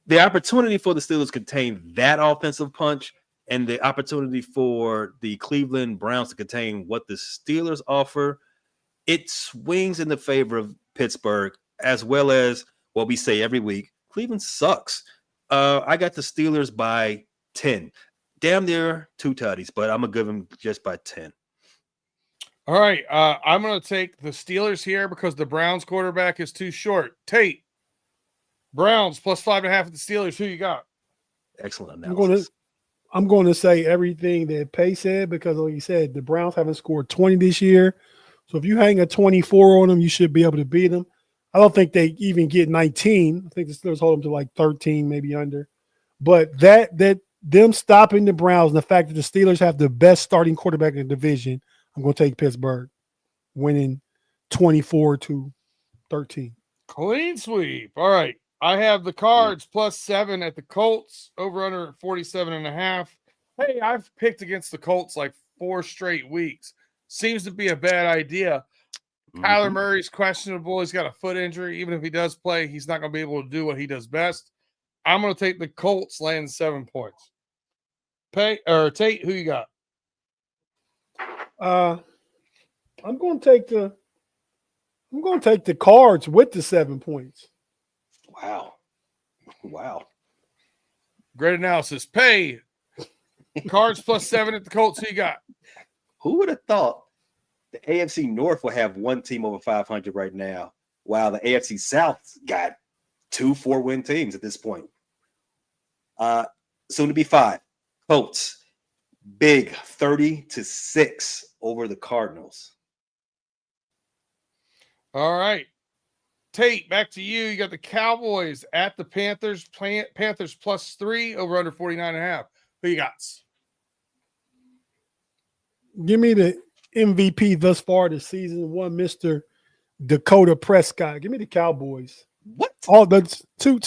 the opportunity for the Steelers to contain that offensive punch and the opportunity for the Cleveland Browns to contain what the Steelers offer, it swings in the favor of Pittsburgh, as well as what we say every week. Cleveland sucks. I got the Steelers by 10. Damn near 2 tutties, but I'm going to give them just by 10. All right. I'm going to take the Steelers here because the Browns quarterback is too short. Tate, Browns plus 5.5 at the Steelers. Who you got? Excellent analysis. I'm going to say everything that Pay said because, like you said, the Browns haven't scored 20 this year. So if you hang a 24 on them, you should be able to beat them. I don't think they even get 19. I think the Steelers hold them to like 13, maybe under. But that them stopping the Browns and the fact that the Steelers have the best starting quarterback in the division, I'm going to take Pittsburgh, winning 24-13. Clean sweep. All right. I have the Cards plus 7 at the Colts, over under 47.5. Hey, I've picked against the Colts like 4 straight weeks. Seems to be a bad idea. Kyler Murray's questionable. He's got a foot injury. Even if he does play, he's not going to be able to do what he does best. I'm going to take the Colts laying 7 points. Tate, who you got? I'm going to take the Cards with the 7 points. Wow. Great analysis. Pay. Cards plus 7 at the Colts. Who you got? Who would have thought the AFC North will have one team over 500 right now, while the AFC South got 2 4-win teams at this point? Soon to be 5. Colts, big 30-6 over the Cardinals. All right. Tate, back to you. You got the Cowboys at the Panthers. Panthers plus 3, over under 49.5. Who you got? Give me the MVP thus far this season, one Mr. Dakota Prescott. Give me the Cowboys. What? All that's too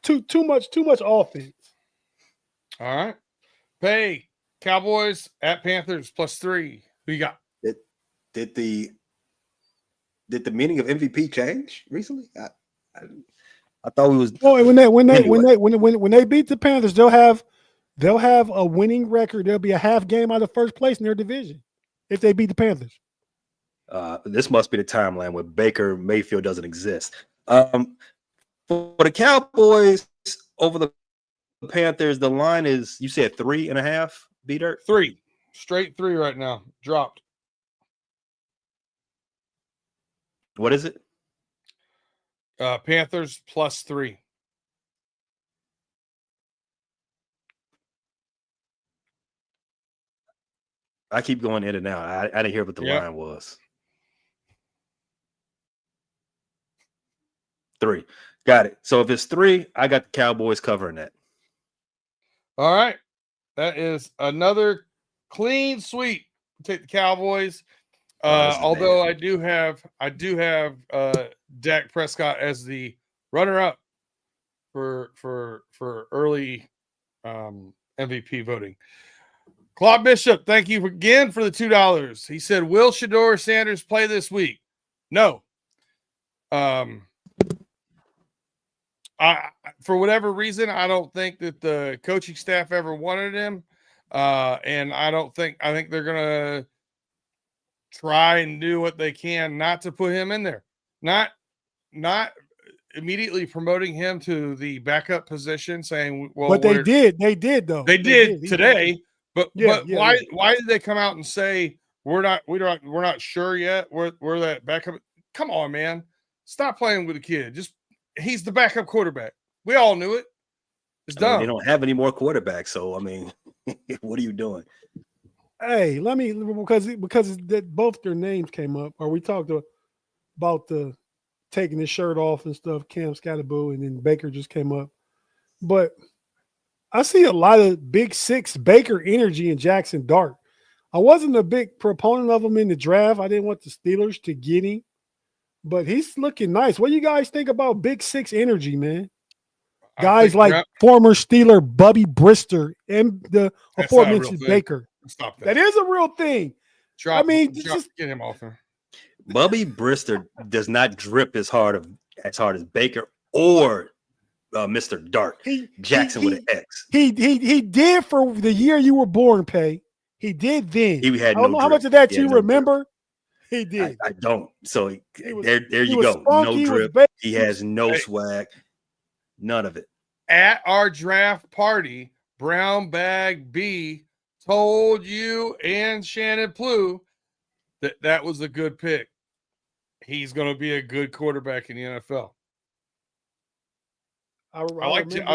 much offense. All right. Pay Cowboys at Panthers +3. Who you got? Did the meaning of MVP change recently? I thought we was. Well, Anyway. when they beat the Panthers, they'll have a winning record. There'll be a half game out of first place in their division if they beat the Panthers. This must be the timeline where Baker Mayfield doesn't exist. For the Cowboys over the Panthers, the line is, you said 3.5, B-Dirt? 3. Straight 3 right now. Dropped. What is it? Panthers +3. I keep going in and out. I didn't hear what the line was. 3. Got it. So if it's 3, I got the Cowboys covering that. All right. That is another clean sweep. Take the Cowboys. Although I do have Dak Prescott as the runner-up for early MVP voting. Claude Bishop, thank you again for the $2. He said, "Will Shedeur Sanders play this week?" No. For whatever reason, I don't think that the coaching staff ever wanted him, and I think they're gonna try and do what they can not to put him in there, not immediately promoting him to the backup position, saying, "Well," but they did though. They did today, but why yeah. why did they come out and say we're not sure yet? We're that backup. Come on, man, stop playing with the kid. He's the backup quarterback. We all knew it. It's done. They don't have any more quarterbacks, so I mean, what are you doing? Hey, let me because both their names came up, or we talked about the taking his shirt off and stuff. Cam Scatterboo, and then Baker just came up. But I see a lot of Big Six Baker energy in Jackson Dart. I wasn't a big proponent of him in the draft. I didn't want the Steelers to get him, but he's looking nice. What do you guys think about Big Six energy, man? Guys like former Steeler Bubby Brister and the aforementioned Baker. Stop that. That is a real thing. Just get him off him. Bubby Brister does not drip as hard as Baker or Mr. Dart. Jackson with an X. He did for the year you were born, Pay. He did then. He had I don't know how much of that you remember. He did. I don't. So there you go. Spunky, no drip. He has no swag. None of it. At our draft party, Brown Bag B told you and Shannon Plew that was a good pick. He's going to be a good quarterback in the NFL. I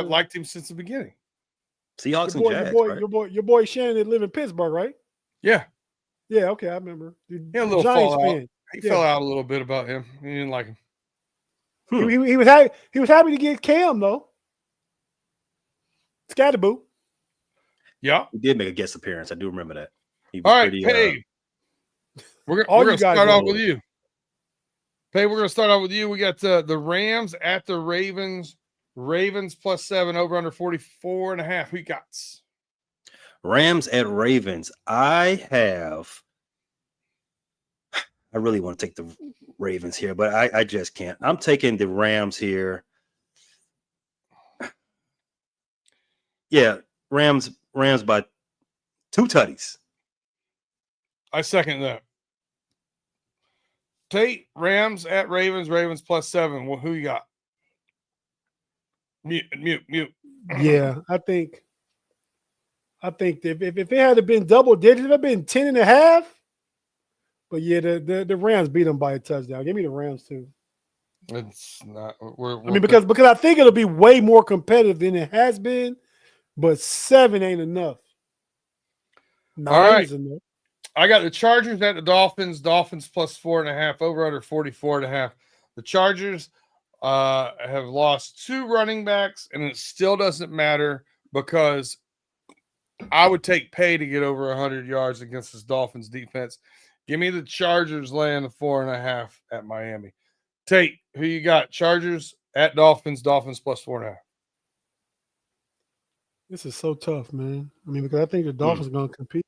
liked him since the beginning. Seahawks and Jags, right? Your boy Shannon that live in Pittsburgh, right? Yeah. Yeah, okay, I remember. He had a little fallout. He fell out a little bit about him. He didn't like him. He was happy. He was happy to get Cam though. Scatterboo. Yeah, he did make a guest appearance. I do remember that. All right, Pay. We're gonna start off with you. Pay. We're gonna start off with you. We got the Rams at the Ravens. Ravens +7 over under 44.5. Who you got? Rams at Ravens. I really want to take the Ravens here, but I just can't. I'm taking the Rams here. Yeah, Rams by 2 tutties. I second that. Tate, Rams at Ravens. Ravens +7. Well, who you got? Mute. Yeah, I think if it had been double digits, it would have been 10.5. But yeah, the Rams beat them by a touchdown. Give me the Rams too. It's not. Because I think it'll be way more competitive than it has been, but 7 ain't enough. All right. Enough. I got the Chargers at the Dolphins. Dolphins +4.5 over under 44.5. The Chargers have lost 2 running backs, and it still doesn't matter because I would take Pay to get over 100 yards against this Dolphins defense. Give me the Chargers laying the 4.5 at Miami. Tate, who you got? Chargers at Dolphins. Dolphins +4.5. This is so tough, man. I mean, because I think the Dolphins are going to compete.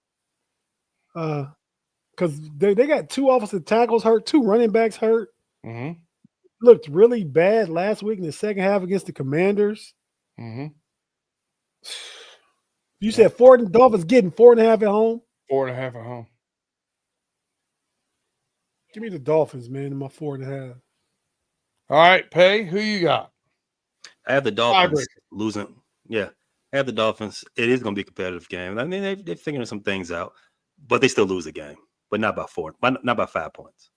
Because they got 2 offensive tackles hurt, 2 running backs hurt. Mm-hmm. Looked really bad last week in the second half against the Commanders. Mm-hmm. You said Dolphins getting 4.5 at home? 4.5 at home. Give me the Dolphins, man, in my 4.5. All right, Pay, who you got? I have the Dolphins losing. Yeah, I have the Dolphins. It is going to be a competitive game. I mean, they're figuring some things out, but they still lose the game, but not by 5 points.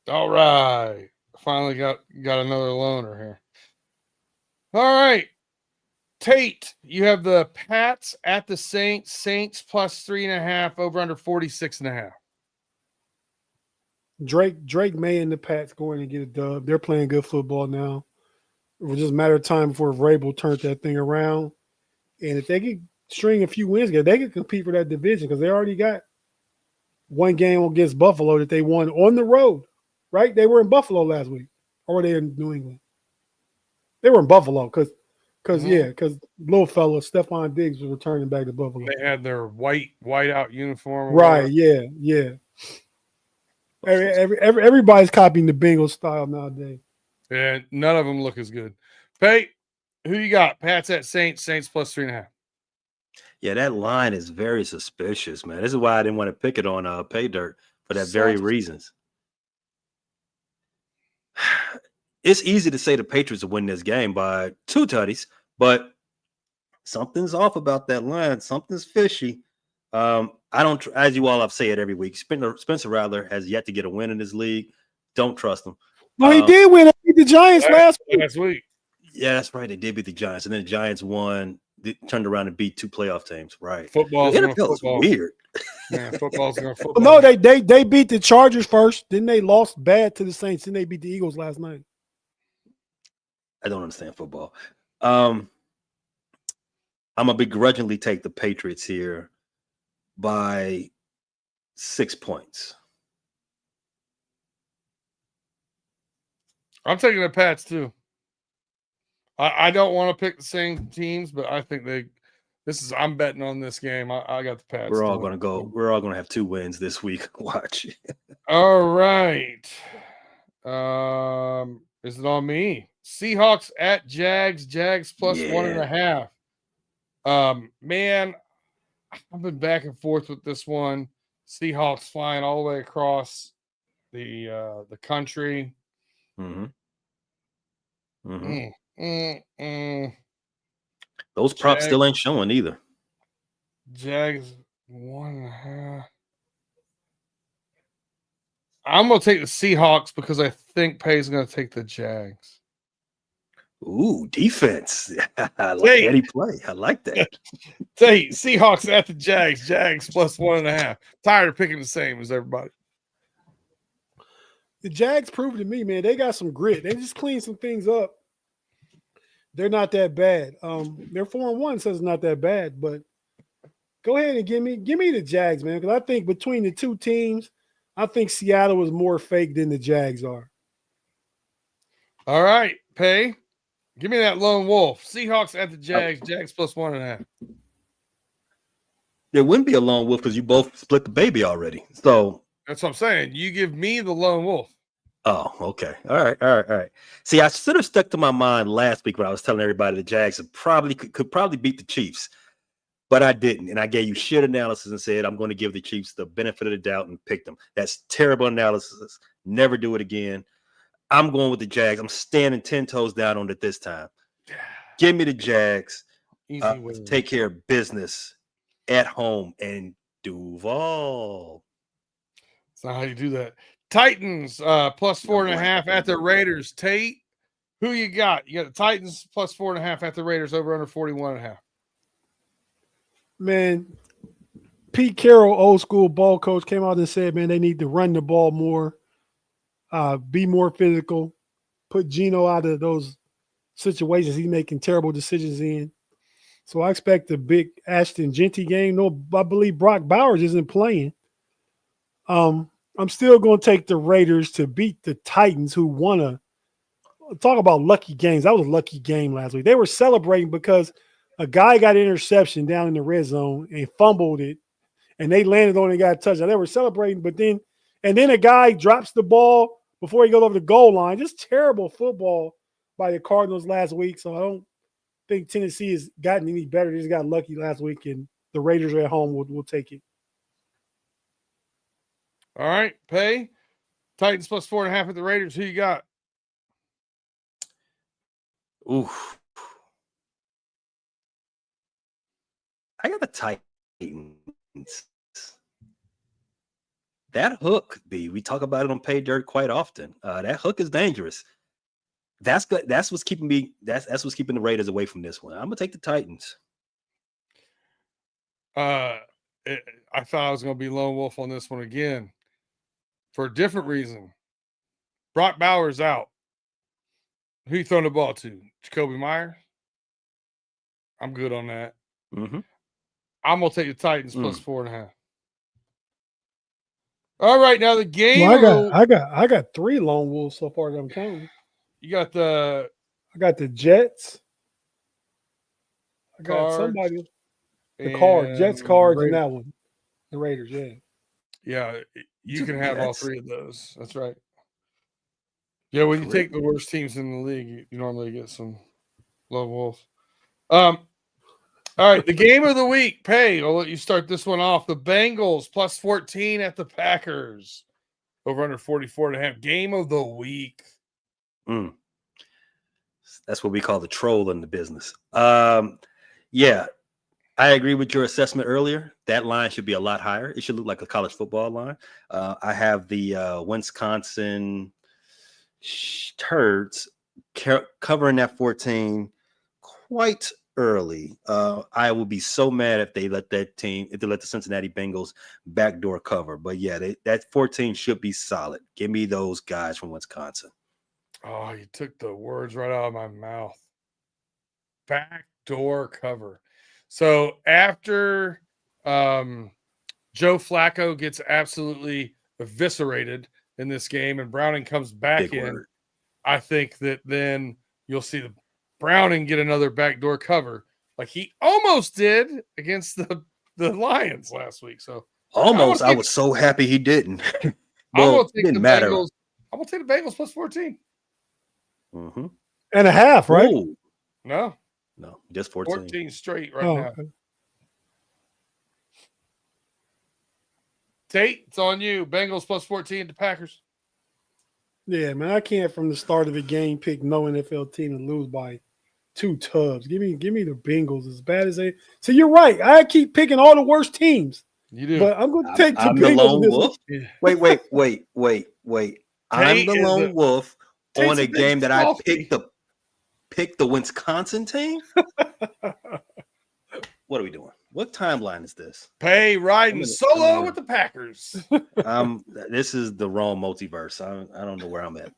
All right. Finally got another loner here. All right. Tate, you have the Pats at the Saints. Saints plus 3.5, over under 46.5. Drake May and the Pats going to get a dub. They're playing good football now. It was just a matter of time before Vrabel turned that thing around. And if they could string a few wins together, they could compete for that division because they already got one game against Buffalo that they won on the road, right? They were in Buffalo last week. Or were they in New England? They were in Buffalo because little fella Stephon Diggs was returning back to Buffalo. They had their white out uniform. Right, yeah. Everybody's copying the Bengals style nowadays. And none of them look as good. Pate, who you got? Pats at Saints. Saints plus 3.5. Yeah, that line is very suspicious, man. This is why I didn't want to pick it on Pay Dirt for that very reasons. It's easy to say the Patriots will win this game by 2 tutties, but something's off about that line. Something's fishy. I don't, as you all have said every week, Spencer Rattler has yet to get a win in this league. Don't trust him. No, he did win. He beat the Giants last week. Yeah, that's right. They did beat the Giants, and then the Giants won. They turned around and beat 2 playoff teams. Right. Football is weird. Yeah, football's going football. No, they beat the Chargers first. Then they lost bad to the Saints. Then they beat the Eagles last night. I don't understand football. I'm gonna begrudgingly take the Patriots here by 6 points. I'm taking the Pats too. I don't want to pick the same teams, but I think I'm betting on this game. I got the Pats. We're all gonna have 2 wins this week. Watch. All right. Is it on me? Seahawks at Jags. Jags plus 1.5. Man, I've been back and forth with this one. Seahawks flying all the way across the country. Mm-hmm. Those props still ain't showing either. Jags 1.5. I'm gonna take the Seahawks because I think Pay's gonna take the Jags. Ooh, defense. I like any play. I like that. Tate, Seahawks at the Jags. Jags plus 1.5. Tired of picking the same as everybody. The Jags proved to me, man, they got some grit. They just cleaned some things up. They're not that bad. They're 4-1, so it's not that bad. But go ahead and give me the Jags, man, because I think between the 2 teams, I think Seattle is more fake than the Jags are. All right, Pay. Give me that lone wolf. Seahawks at the Jags. Jags plus 1.5. There wouldn't be a lone wolf because you both split the baby already. So that's what I'm saying. You give me the lone wolf. Oh, okay. All right. See, I should have stuck to my mind last week when I was telling everybody the Jags could probably beat the Chiefs, but I didn't. And I gave you shit analysis and said I'm going to give the Chiefs the benefit of the doubt and pick them. That's terrible analysis. Never do it again. I'm going with the Jags. I'm standing 10 toes down on it this time. Give me the Jags. Take care of business at home in Duval. That's not how you do that. Titans plus 4.5 at the Raiders. Tate, who you got? You got the Titans plus 4.5 at the Raiders, over under 41.5. Man, Pete Carroll, old school ball coach, came out and said, man, they need to run the ball more, be more physical, put Geno out of those situations he's making terrible decisions in. So I expect a big Ashton Genty game. No, I believe Brock Bowers isn't playing. I'm still going to take the Raiders to beat the Titans, who won talk about lucky games. That was a lucky game last week. They were celebrating because A guy got an interception down in the red zone and fumbled it, and they landed on it and got a touchdown. They were celebrating, but then a guy drops the ball before he goes over the goal line. Just terrible football by the Cardinals last week. So I don't think Tennessee has gotten any better. They just got lucky last week, and the Raiders are at home. We'll take it. All right, Pay. Titans plus 4.5 at the Raiders. Who you got? Oof. I got the Titans. That hook, B, we talk about it on Pay Dirt quite often. That hook is dangerous. That's good. That's what's keeping me. That's what's keeping the Raiders away from this one. I'm gonna take the Titans. I thought I was going to be lone wolf on this one again for a different reason. Brock Bowers out. Who you throwing the ball to? Jacoby Myers? I'm good on that. Mm-hmm. I'm going to take the Titans plus 4.5. All right, now the game. Well, I got 3 lone wolves so far that I'm counting. You got the. I got the Jets. I got Cards somebody. The Cards, Jets, Cards, and that one. The Raiders, yeah. Yeah, you can have all 3 of those. That's right. Yeah, when you take the worst teams in the league, you normally get some lone wolves. All right, the game of the week. Pay. I'll let you start this one off. The Bengals plus 14 at the Packers. Over under 44.5. Game of the week. That's what we call the troll in the business. Yeah, I agree with your assessment earlier. That line should be a lot higher. It should look like a college football line. I have the Wisconsin Turds covering that 14 quite early. I will be so mad if they let the Cincinnati Bengals backdoor cover. But yeah, that 14 should be solid. Give me those guys from Wisconsin. Oh, you took the words right out of my mouth. Backdoor cover. So after Joe Flacco gets absolutely eviscerated in this game and Browning comes back in, I think that then you'll see the Browning get another backdoor cover like he almost did against the Lions last week. So almost, I was so happy he didn't. Well, it didn't matter. I'm going to take the Bengals plus 14. Mm-hmm. And a half, right? Ooh. No, just 14. 14 straight right now. Okay. Tate, it's on you. Bengals plus 14 to Packers. Yeah, man, I can't from the start of the game pick no NFL team to lose by 2 tubs. Give me the Bengals as bad as they. So you're right. I keep picking all the worst teams. You do, but I'm going to take the Bengals. The lone wolf. Wait. I'm the lone wolf on a game that I picked the Wisconsin team. What are we doing? What timeline is this? Pay riding solo with the Packers. This is the wrong multiverse. I don't know where I'm at.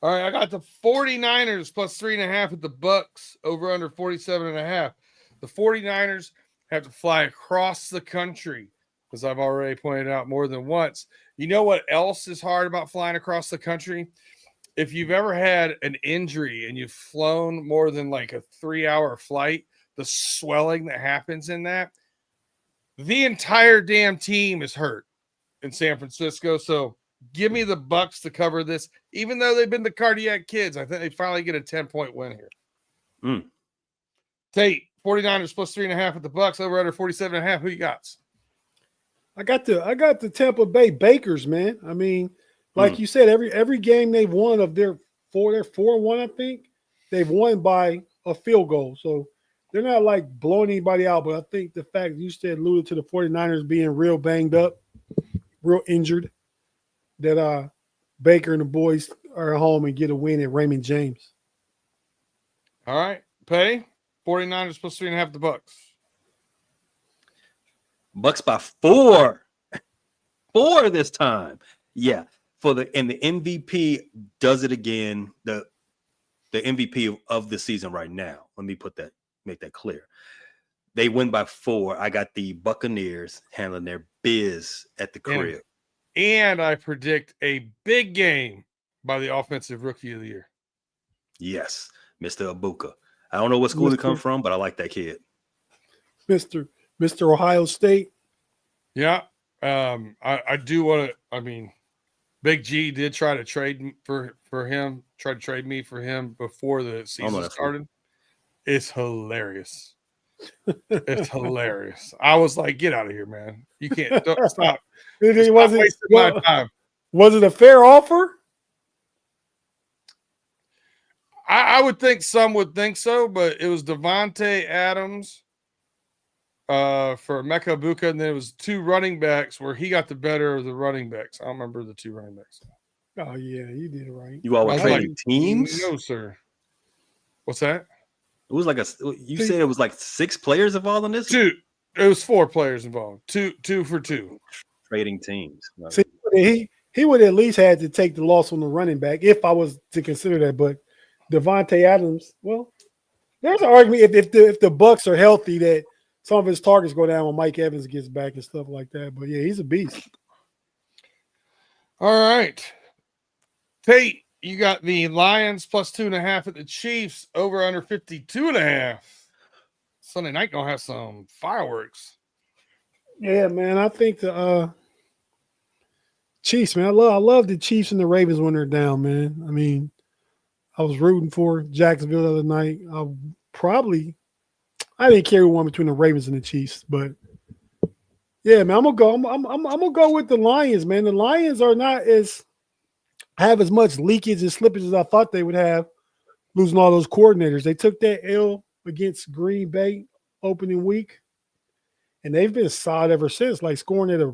All right, I got the 49ers plus 3.5 at the Bucks, over under 47.5. The 49ers have to fly across the country, as I've already pointed out more than once. You know what else is hard about flying across the country? If you've ever had an injury and you've flown more than like a 3-hour flight, the swelling that happens in that, the entire damn team is hurt in San Francisco. So give me the Bucks to cover this, even though they've been the cardiac kids. I think they finally get a 10-point win here. Tate, 49ers plus 3.5 at the Bucks, over under 47.5. Who you got? I got the Tampa Bay Bakers, man. I mean, like you said, every game they've won of their 4-1, I think they've won by a field goal. So they're not like blowing anybody out, but I think the fact you said alluded to the 49ers being real banged up, real injured, that Baker and the boys are at home and get a win at Raymond James. All right. Pay 49ers plus 3.5 at the Bucks. Bucks by 4. 4 this time. Yeah. The MVP does it again. The MVP of the season right now. Let me make that clear. They win by 4. I got the Buccaneers handling their biz at the crib. And I predict a big game by the offensive rookie of the year. Yes, Mr. Abuka. I don't know what school he Mr. come from, but I like that kid. Mr. Ohio State. Yeah. I do want to. I mean, Big G did try to trade for him. Try to trade me for him before the season started. It's hilarious. It's hilarious. I was like, get out of here, man. You can't stop. Stop wasting my time. Was it a fair offer? I would think some would think so, but it was Devontae Adams for Mecca Buka, and then it was 2 running backs where he got the better of the running backs. I don't remember the 2 running backs. Oh, yeah, you did it right. You all were trading teams? No, sir. What's that? It was like you said it was like 6 players involved in this? 2. It was 4 players involved. 2 for 2. Trading teams. See, he would at least had to take the loss on the running back if I was to consider that. But Devontae Adams, well, there's an argument if the Bucks are healthy that some of his targets go down when Mike Evans gets back and stuff like that. But yeah, he's a beast. All right. Tate, you got the Lions plus 2.5 at the Chiefs, over under 52.5. Sunday night gonna have some fireworks. Yeah, man. I think the Chiefs, man. I love the Chiefs and the Ravens when they're down, man. I mean, I was rooting for Jacksonville the other night. I didn't care who won between the Ravens and the Chiefs, but yeah, man, I'm gonna go. I'm gonna go with the Lions, man. The Lions are not have as much leakage and slippage as I thought they would have, losing all those coordinators. They took that L against Green Bay opening week, and they've been solid ever since, like scoring at a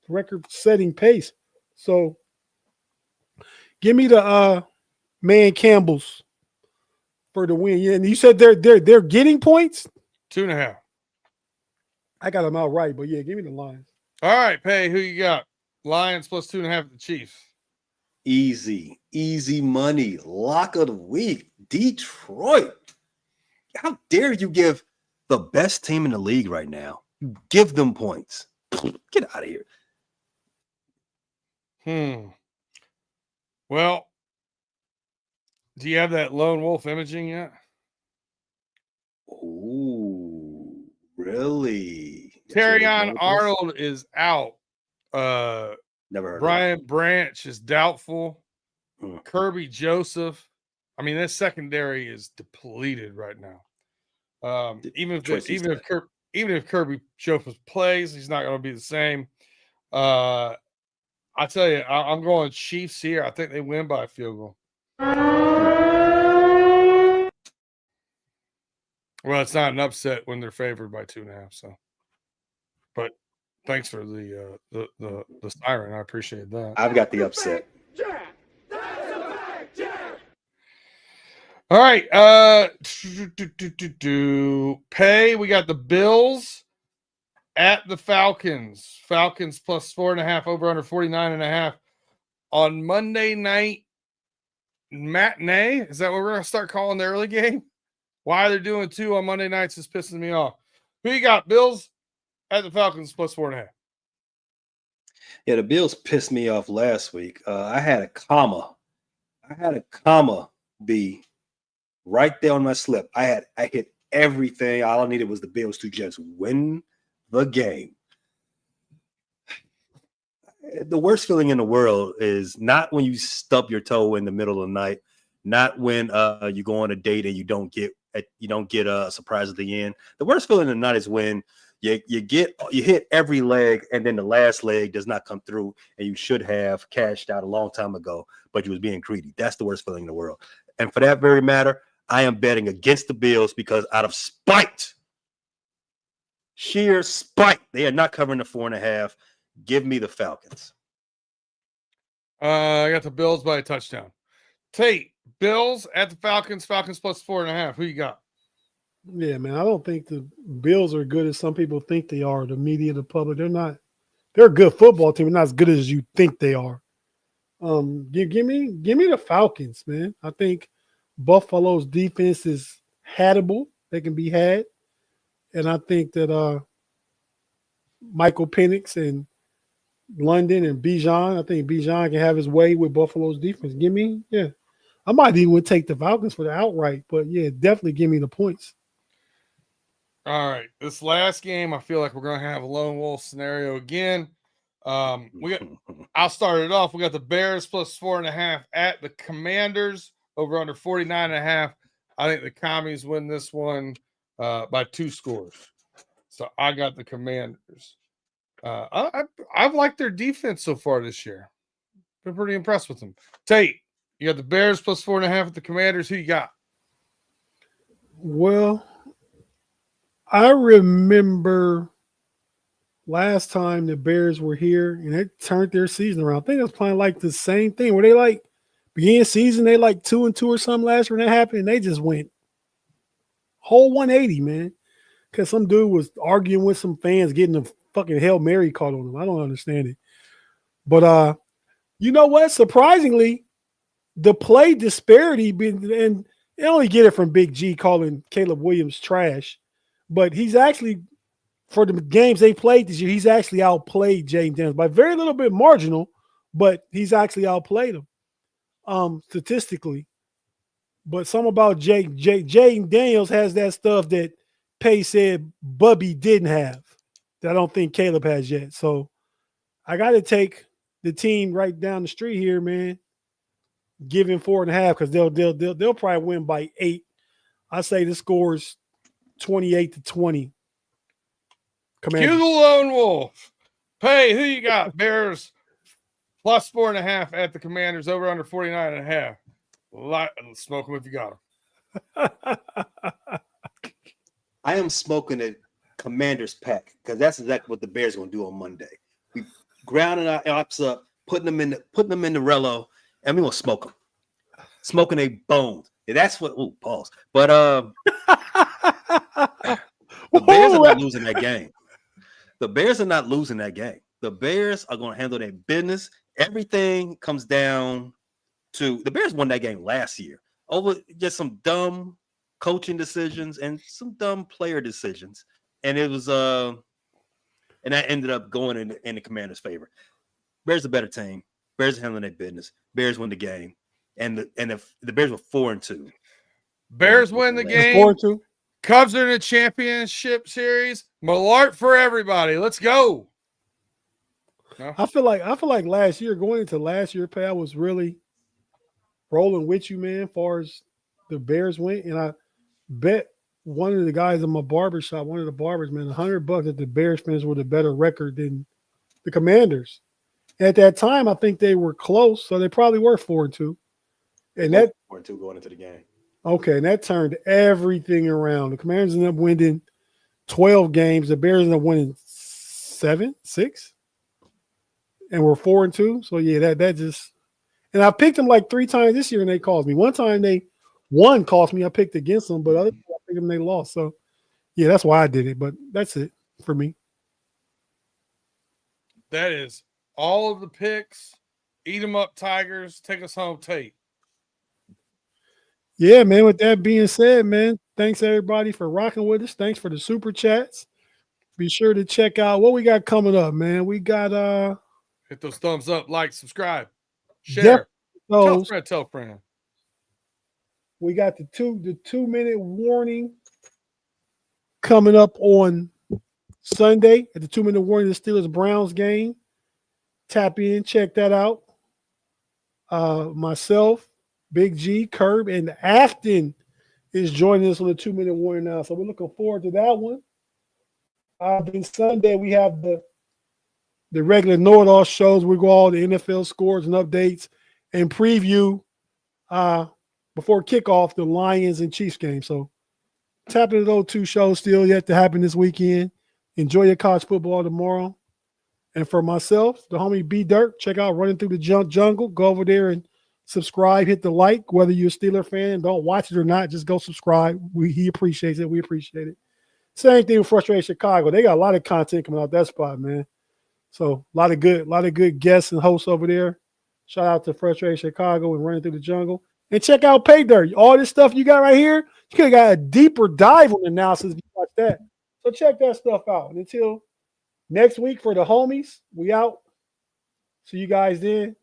record-setting pace. So, give me the Man Campbells for the win. Yeah, and you said they're getting points? 2.5. I got them out right, but yeah, give me the Lions. All right, Pay, who you got? Lions plus 2.5 at the Chiefs. Easy money. Lock of the week. Detroit. How dare you give the best team in the league right now? Give them points. Get out of here. Well, do you have that lone wolf imaging yet? Ooh, really? Terrion Arnold is out. Never heard Brian Branch is doubtful. Kirby Joseph. I mean, this secondary is depleted right now. Even if Kirby Joseph plays, he's not going to be the same. I tell you, I'm going Chiefs here. I think they win by a field goal. Well, it's not an upset when they're favored by 2.5. So, but thanks for the siren. I appreciate that. I've got the upset. All right. Pay. We got the Bills at the Falcons. Falcons plus 4.5, over under 49.5 on Monday night matinee. Is that what we're going to start calling the early game? Why they're doing 2 on Monday nights is pissing me off. Who you got? Bills at the Falcons plus 4.5. Yeah, the Bills pissed me off last week. I had a comma. B right there on my slip. I hit everything. All I needed was the Bills to just win the game. The worst feeling in the world is not when you stub your toe in the middle of the night, not when you go on a date and you don't get a surprise at the end. The worst feeling in the night is when you hit every leg and then the last leg does not come through, and you should have cashed out a long time ago, but you was being greedy. That's the worst feeling in the world. And for that very matter, I am betting against the Bills because out of spite, sheer spite, they are not covering the 4.5. Give me the Falcons. I got the Bills by a touchdown. Tate, Bills at the Falcons. Falcons plus 4.5. Who you got? Yeah, man. I don't think the Bills are good as some people think they are. The media, the public, they're not. They're a good football team, but not as good as you think they are. Give me the Falcons, man. I think Buffalo's defense is hackable. They can be had, and I think that Michael Penix and London and Bijan. I think Bijan can have his way with Buffalo's defense. I might even take the Falcons for the outright, but yeah, definitely give me the points. All right, this last game, I feel like we're going to have a lone wolf scenario again. I'll start it off. We got the Bears plus 4.5 at the Commanders over under 49.5. I think the Commies win this one by 2 scores. So I got the Commanders. I've liked their defense so far this year. Been pretty impressed with them. Tate, you got the Bears plus 4.5 at the Commanders. Who you got? Well, I remember last time the Bears were here and they turned their season around. I think it was playing like the same thing where they like beginning of season, they like 2-2 or something last year when that happened, and they just went whole 180, man. Because some dude was arguing with some fans, getting a fucking Hail Mary called on him. I don't understand it. But you know what? Surprisingly, the play disparity and they only get it from Big G calling Caleb Williams trash, but he's actually, for the games they played this year, he's actually outplayed Jaden Daniels by very little bit marginal, but he's actually outplayed him statistically. But some about Jaden Daniels has that stuff that Pay said Bubby didn't have that I don't think Caleb has yet. So I got to take the team right down the street here, man. Give him 4.5 because they'll probably win by 8. I say the score's 28-20. Cue the lone wolf. Pay, who you got? Bears plus 4.5 at the Commanders over under 49.5. Smoke them if you got them. I am smoking a Commanders pack because that's exactly what the Bears are going to do on Monday. We grounding our ops up, putting them in the Relo, and we're going to smoke them. Smoking a bones. Yeah, that's what. Oh, pause. But the Bears are not losing that game. The Bears are not losing that game. The Bears are going to handle their business. Everything comes down to the Bears won that game last year over just some dumb coaching decisions and some dumb player decisions. And it was and that ended up going in the Commanders' favor. Bears a better team. Bears are handling their business. Bears win the game. And the Bears were 4-2. Bears win the game. 4-2. Cubs are in the championship series. Malart for everybody. Let's go. No? I feel like last year, going into last year, Pay, I was really rolling with you, man, as far as the Bears went. And I bet one of the guys in my barbershop, one of the barbers, man, $100 that the Bears fans were the better record than the Commanders. At that time, I think they were close, so they probably were 4-2. And that 4-2 going into the game. Okay, and that turned everything around. The Commanders ended up winning 12 games. The Bears ended up winning 6, and we're 4-2. So yeah, that just. And I picked them like 3 times this year, and they cost me. One time one cost me. I picked against them, but other times I picked them, they lost. So yeah, that's why I did it. But that's it for me. That is all of the picks. Eat them up, Tigers. Take us home, Tate. Yeah, man. With that being said, man, thanks everybody for rocking with us. Thanks for the super chats. Be sure to check out what we got coming up, man. We got hit those thumbs up, like, subscribe, share. Tell friend. We got the 2-minute warning coming up on Sunday at the 2-minute warning of the Steelers-Browns game. Tap in, check that out. Myself, Big G, Curb, and Afton is joining us on the 2-minute warning now. So we're looking forward to that one. Then Sunday, we have the regular know-it-all shows. We go all the NFL scores and updates and preview before kickoff the Lions and Chiefs game. So tap into those 2 shows still yet to happen this weekend. Enjoy your college football tomorrow. And for myself, the homie B Dirt, check out Running Through the Jungle. Go over there and subscribe, hit the like, whether you're a Steeler fan, don't watch it or not, just go subscribe. He appreciates it. We appreciate it. Same thing with Frustrated Chicago. They got a lot of content coming out that spot, man. So a lot of good guests and hosts over there. Shout out to Frustrated Chicago and Running Through the Jungle. And check out Pay Dirt. All this stuff you got right here, you could have got a deeper dive on the analysis if you watch that. So check that stuff out. And until next week for the homies, we out. See you guys then.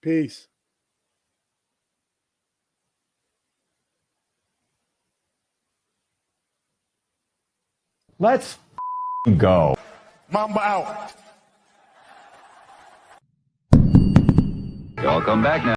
Peace. Let's go. Mamba out. Y'all come back now.